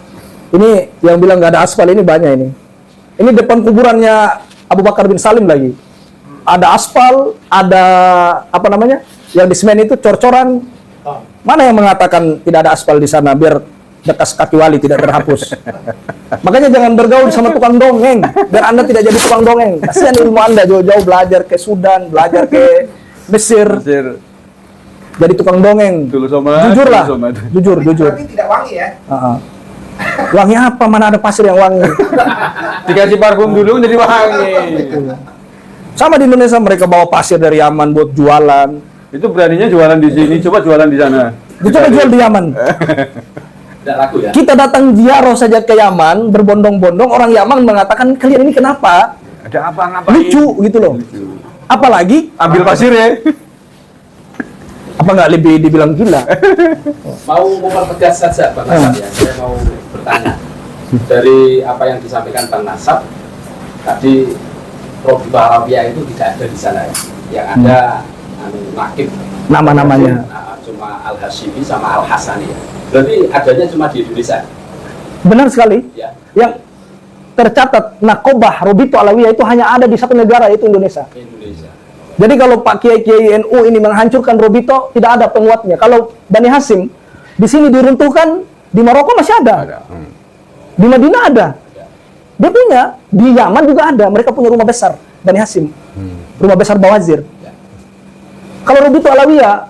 Ini yang bilang nggak ada aspal ini banyak ini. Ini depan kuburannya Abu Bakar bin Salim lagi. Ada aspal, ada apa namanya? Yang di semen itu cor-coran. Mana yang mengatakan tidak ada aspal di sana biar bekas kaki wali tidak terhapus. Makanya jangan bergaul sama tukang dongeng biar Anda tidak jadi tukang dongeng. Kasihan ilmu Anda jauh-jauh belajar ke Sudan, belajar ke Mesir, jadi tukang dongeng. Dulu sama. Jujur lah, dulu sama. jujur. Berarti tidak wangi ya? Wangi apa? Mana ada pasir yang wangi? Dikasih parfum dulu jadi wangi. Sama di Indonesia mereka bawa pasir dari Yaman buat jualan. Itu beraninya jualan di sini, coba jualan di sana. Dicoba jual di Yaman. Tidak laku ya? Kita datang ziarah saja ke Yaman, berbondong-bondong, orang Yaman mengatakan kalian ini kenapa? Ada apa ngapain? Lucu gitu loh. Apalagi Ambil pasir ya. apa nggak lebih dibilang gila? Mau mempertegas saja Bang Nasab ya, saya mau bertanya. Dari apa yang disampaikan Bang Nasab, tadi Robito Alawiyah itu tidak ada di sana ya. Yang ada nakib Nama-namanya. cuma Al-Hashimi sama Al-Hasani ya. Berarti adanya cuma di Indonesia Benar sekali. ya, Yang tercatat nakobah Robito Alawiyah itu hanya ada di satu negara, yaitu Indonesia. Indonesia. Jadi kalau Pak Kiai NU ini menghancurkan Robito, tidak ada penguatnya. Kalau Bani Hasim di sini diruntuhkan, di Maroko masih ada. Di Madinah ada. Dia punya, di Yaman juga ada. Mereka punya rumah besar, Bani Hasim. Rumah besar Bawazir. Kalau Robito Alawiyah,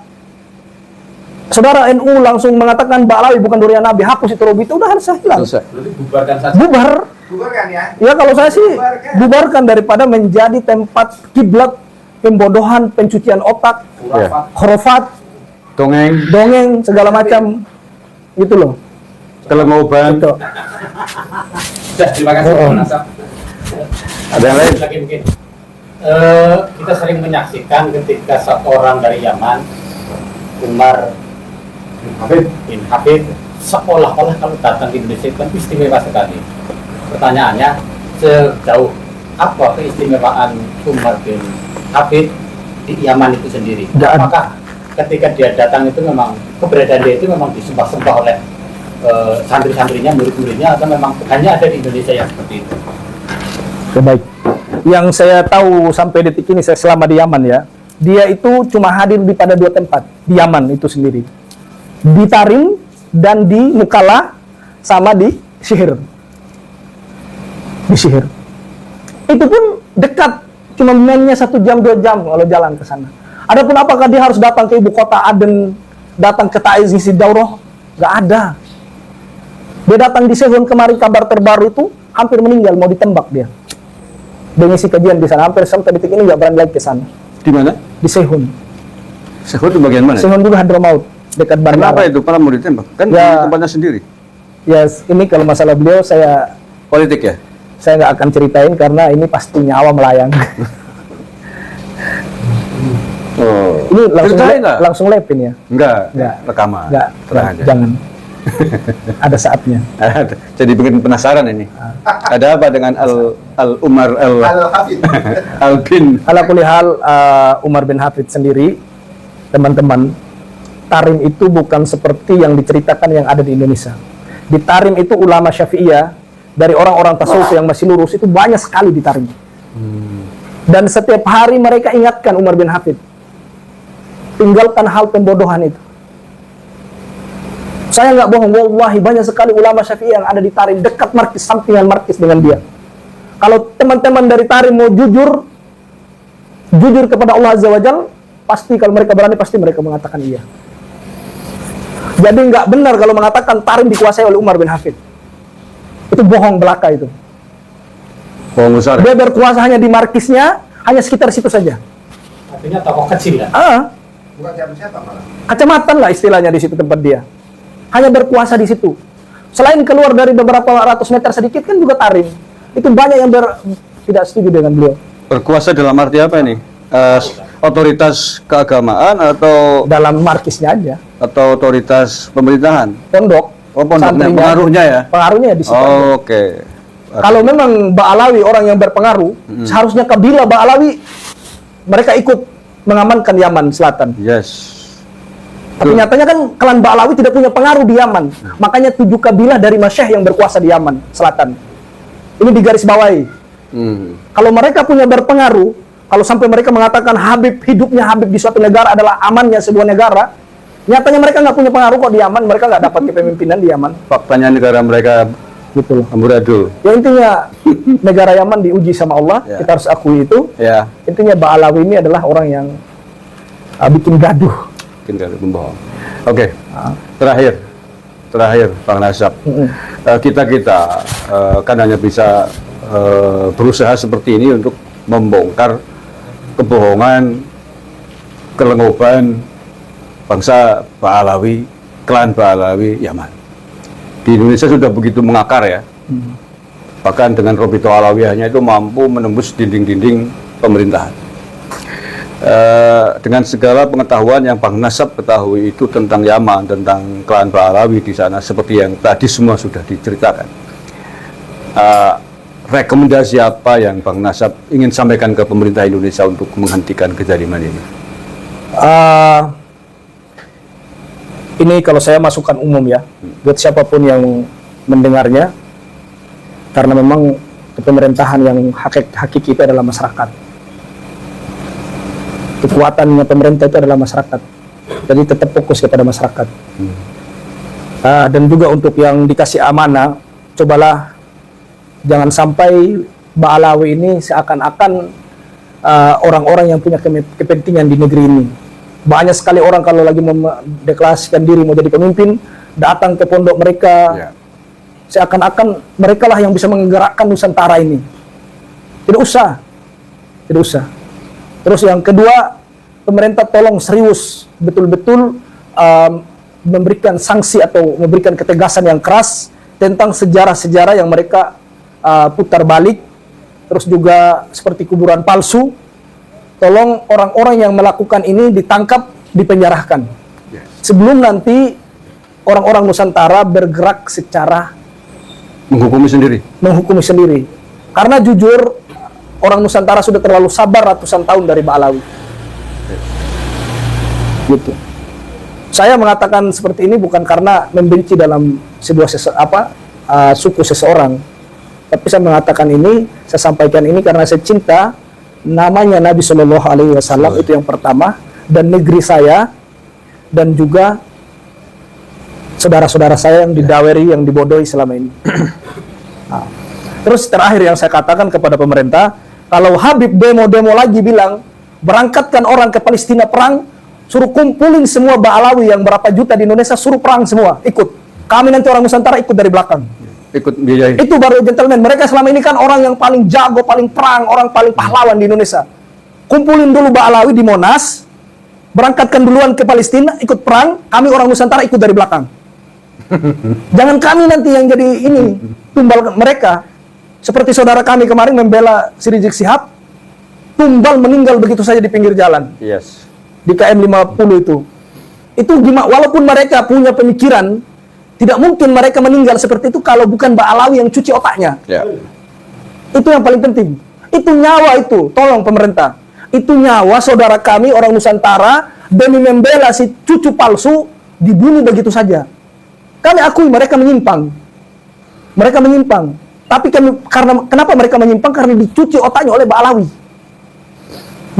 saudara NU langsung mengatakan Mbak Alawi bukan durian Nabi, hapus itu Robito, udah harus hilang. Berarti bubarkan saja. Bubar. Bubarkan ya? Ya kalau saya sih Bubarkan. bubarkan daripada menjadi tempat kiblat pembodohan, pencucian otak, Khurafat. khurafat, Dongeng, dongeng, segala macam. Gitu loh. telengoban. Gitu. Sudah, terima kasih Bang Nasab. Ada yang lain? Lagi mungkin kita sering menyaksikan ketika seorang dari Yaman, Umar bin Habib, seolah-olah kalau datang ke Indonesia itu kan istimewa sekali. Pertanyaannya, sejauh apa keistimewaan Umar bin Habib di Yaman itu sendiri? Nggak ada. Apakah ketika dia datang itu memang keberadaan dia itu memang disembah-sembah oleh santri-santrinya, murid-muridnya, atau memang hanya ada di Indonesia yang seperti itu? Oke, baik. Yang saya tahu sampai detik ini, saya selama di Yaman ya, dia itu cuma hadir di pada 2 tempat di Yaman itu sendiri, di Tarim dan di Mukalla, sama di Sihir. Di Sihir itu pun dekat, cuma mainnya 1 jam 2 jam kalau jalan ke sana. Adapun apakah dia harus datang ke ibu kota Aden, datang ke Taiz ngisi daurah, nggak ada. Dia datang di Sehun kemarin, kabar terbaru itu hampir meninggal, mau ditembak dia. Dia ngisi kajian di sana, hampir sampai detik ini nggak berani lagi ke sana. Di mana? Di Sehun. Sehun itu bagian mana? Sehun juga Hadramaut, dekat bandara. Kenapa itu para mau ditembak? Kan Ya. tempatnya sendiri. Ya, ini kalau masalah beliau saya Politik ya? nggak akan ceritain karena ini pasti nyawa melayang. Oh. Ini Ceritain nggak? langsung lepin ya. Enggak. Nggak. Rekaman. Nggak, Tenang aja. jangan. Ada saatnya. Jadi bikin penasaran ini. Ada apa dengan Umar Al-Hafid. Al bin? Ala kulli hal, Umar bin Hafid sendiri, teman-teman, Tarim itu bukan seperti yang diceritakan yang ada di Indonesia. Di Tarim itu ulama Syafi'iyah, dari orang-orang tasawuf yang masih lurus itu banyak sekali di Tarim. Dan setiap hari mereka ingatkan Umar bin Hafid, tinggalkan hal pembodohan itu. Saya nggak bohong, wallahi banyak sekali ulama Syafi'i yang ada di Tarim, dekat markis, sampingan markis dengan dia. Kalau teman-teman dari Tarim mau jujur kepada Allah Azza wa Jalla, pasti kalau mereka berani, pasti mereka mengatakan iya. Jadi nggak benar kalau mengatakan Tarim dikuasai oleh Umar bin Hafid. Itu bohong belaka itu. Bohong besar. Dia berkuasa hanya di markisnya, hanya sekitar situ saja. Artinya tokoh kecil ya? Bukan siapa-siapa malah. Kecamatan lah istilahnya di situ tempat dia. Hanya berkuasa di situ. Selain keluar dari beberapa ratus meter sedikit kan juga Tarim. Itu banyak yang tidak setuju dengan beliau. Berkuasa dalam arti apa ini? Otoritas keagamaan atau Dalam markisnya aja. otoritas pemerintahan? Pondok. Oh, pondoknya, santrinya, pengaruhnya ya? Pengaruhnya di situ. Oh, oke. Kalau memang Ba'alawi orang yang berpengaruh, seharusnya kabilah Ba'alawi mereka ikut mengamankan Yaman Selatan. Yes. Tapi nyatanya kan klan Ba'alawi tidak punya pengaruh di Yaman. Makanya 7 kabilah dari Masyayikh yang berkuasa di Yaman Selatan. Ini digarisbawahi. Kalau mereka punya berpengaruh, kalau sampai mereka mengatakan hidupnya Habib di suatu negara adalah amannya sebuah negara, nyatanya mereka nggak punya pengaruh kok di Yaman, mereka nggak dapat kepemimpinan di Yaman. Faktanya negara mereka Gitu loh. amburadul. Ya intinya negara Yaman diuji sama Allah, Ya. kita harus akui itu. Ya, Intinya Ba'alawi ini adalah orang yang bikin gaduh. mungkin kalau membohong. Oke. Terakhir, Bang Nasab. Kita kan hanya bisa berusaha seperti ini untuk membongkar kebohongan, kelengoban bangsa Ba'alawi, klan Ba'alawi Yaman. Di Indonesia sudah begitu mengakar ya. Bahkan dengan Robito Alawiyahnya itu mampu menembus dinding-dinding pemerintahan. Dengan segala pengetahuan yang Bang Nasab ketahui itu tentang Yaman, tentang klan Ba'alawi di sana, seperti yang tadi semua sudah diceritakan. Rekomendasi apa yang Bang Nasab ingin sampaikan ke pemerintah Indonesia untuk menghentikan kezaliman ini? Ini kalau saya masukkan umum ya, buat siapapun yang mendengarnya, karena memang pemerintahan yang hakiki itu adalah masyarakat. Kekuatannya pemerintah itu adalah masyarakat. Jadi tetap fokus kepada masyarakat. Dan juga untuk yang dikasih amanah, cobalah jangan sampai Ba'alawi ini seakan-akan orang-orang yang punya kepentingan di negeri ini. Banyak sekali orang kalau lagi mendeklarasikan diri mau jadi pemimpin, datang ke pondok mereka, seakan-akan mereka lah yang bisa menggerakkan Nusantara ini. Tidak usah. Terus yang kedua, pemerintah tolong serius, betul-betul memberikan sanksi atau memberikan ketegasan yang keras tentang sejarah-sejarah yang mereka putar balik. Terus juga seperti kuburan palsu, tolong orang-orang yang melakukan ini ditangkap, dipenjarakan. Sebelum nanti orang-orang Nusantara bergerak secara Menghukumi sendiri. Karena jujur, orang Nusantara sudah terlalu sabar ratusan tahun dari Ba'alawi. Gitu. Saya mengatakan seperti ini bukan karena membenci dalam suku seseorang. Tapi saya mengatakan ini, saya sampaikan ini karena saya cinta namanya Nabi Shallallahu Alaihi Wasallam, itu yang pertama, dan negeri saya, dan juga saudara-saudara saya yang didaweri, yang dibodohi selama ini. Nah, terus terakhir yang saya katakan kepada pemerintah, kalau Habib demo-demo lagi bilang berangkatkan orang ke Palestina perang, suruh kumpulin semua Ba'alawi yang berapa juta di Indonesia, suruh perang semua, ikut. Kami nanti orang Nusantara ikut dari belakang. Ikut biayain. Itu baru gentleman. Mereka selama ini kan orang yang paling jago, paling perang, orang paling pahlawan di Indonesia. Kumpulin dulu Ba'alawi di Monas, berangkatkan duluan ke Palestina, ikut perang, kami orang Nusantara ikut dari belakang. Jangan kami nanti yang jadi ini, tumbal mereka. Seperti saudara kami kemarin membela si Rizik Syihab, tumbal meninggal begitu saja di pinggir jalan. Yes. Di KM 50 itu. Itu gimana, walaupun mereka punya pemikiran, tidak mungkin mereka meninggal seperti itu kalau bukan Ba'alawi yang cuci otaknya. Ya. Itu yang paling penting. Itu nyawa itu, tolong pemerintah. Itu nyawa saudara kami orang Nusantara demi membela si cucu palsu dibunuh begitu saja. Kami akui mereka menyimpang. Mereka menyimpang. Tapi kenapa mereka menyimpang? Karena dicuci otaknya oleh Ba'alawi.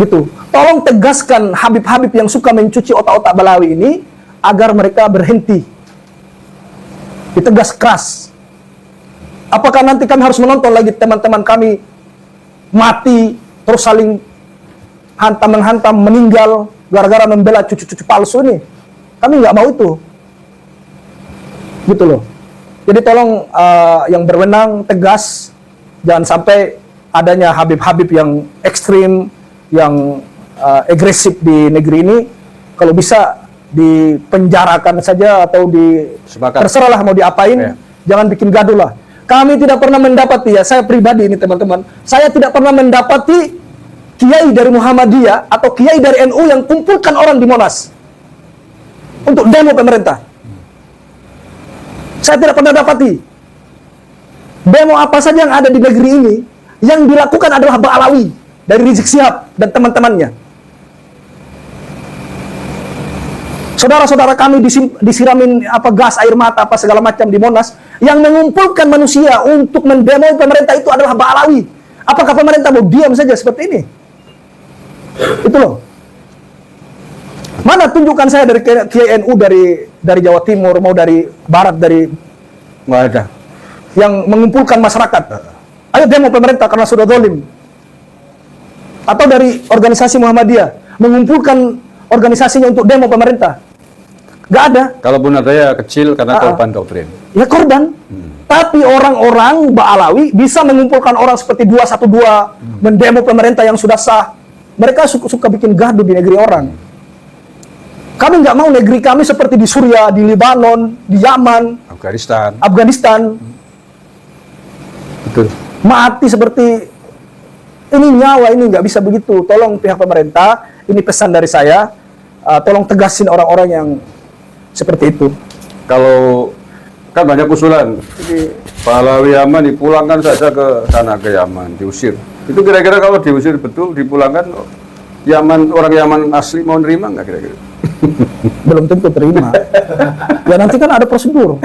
Gitu. Tolong tegaskan Habib-Habib yang suka mencuci otak-otak Ba'alawi ini agar mereka berhenti. Ditegas keras. Apakah nanti kami harus menonton lagi teman-teman kami mati terus saling hantam-menghantam meninggal gara-gara membela cucu-cucu palsu ini? Kami nggak mau itu. Gitu loh. Jadi tolong yang berwenang tegas, jangan sampai adanya Habib-Habib yang ekstrim, yang agresif di negeri ini. Kalau bisa dipenjarakan saja atau Sepakat. terserahlah mau diapain, Ya. jangan bikin gaduh lah. Kami tidak pernah mendapati, ya saya pribadi ini teman-teman, saya tidak pernah mendapati kiai dari Muhammadiyah atau kiai dari NU yang kumpulkan orang di Monas untuk demo pemerintah. Saya tidak pernah dapati. Demo apa saja yang ada di negeri ini yang dilakukan adalah Ba'alawi dari Rizik Syihab dan teman-temannya. Saudara-saudara kami disiramin gas air mata apa segala macam di Monas, yang mengumpulkan manusia untuk mendemo pemerintah itu adalah Ba'alawi. Apakah pemerintah mau diam saja seperti ini? Itu loh. Mana tunjukkan saya dari KNU dari Jawa Timur, mau dari Barat, dari Nggak ada. yang mengumpulkan masyarakat. Ayo demo pemerintah karena sudah zalim. Atau dari organisasi Muhammadiyah mengumpulkan organisasinya untuk demo pemerintah. Gak ada. Kalaupun ada ya kecil karena korban doktrin. Ya korban. Tapi orang-orang Ba'alawi bisa mengumpulkan orang seperti 212 mendemo pemerintah yang sudah sah. Mereka suka bikin gaduh di negeri orang. Kami nggak mau negeri kami seperti di Suriah, di Lebanon, di Yaman, Afghanistan. Betul. Mati seperti ini, nyawa ini nggak bisa begitu. Tolong pihak pemerintah, ini pesan dari saya, tolong tegasin orang-orang yang seperti itu. Kalau kan banyak usulan, Pahlawi Yaman dipulangkan saja ke sana, ke Yaman, diusir. Itu kira-kira kalau diusir betul, dipulangkan, Yaman, orang Yaman asli mau nerima nggak kira-kira? Belum tentu terima. Ya nanti kan ada prosedur.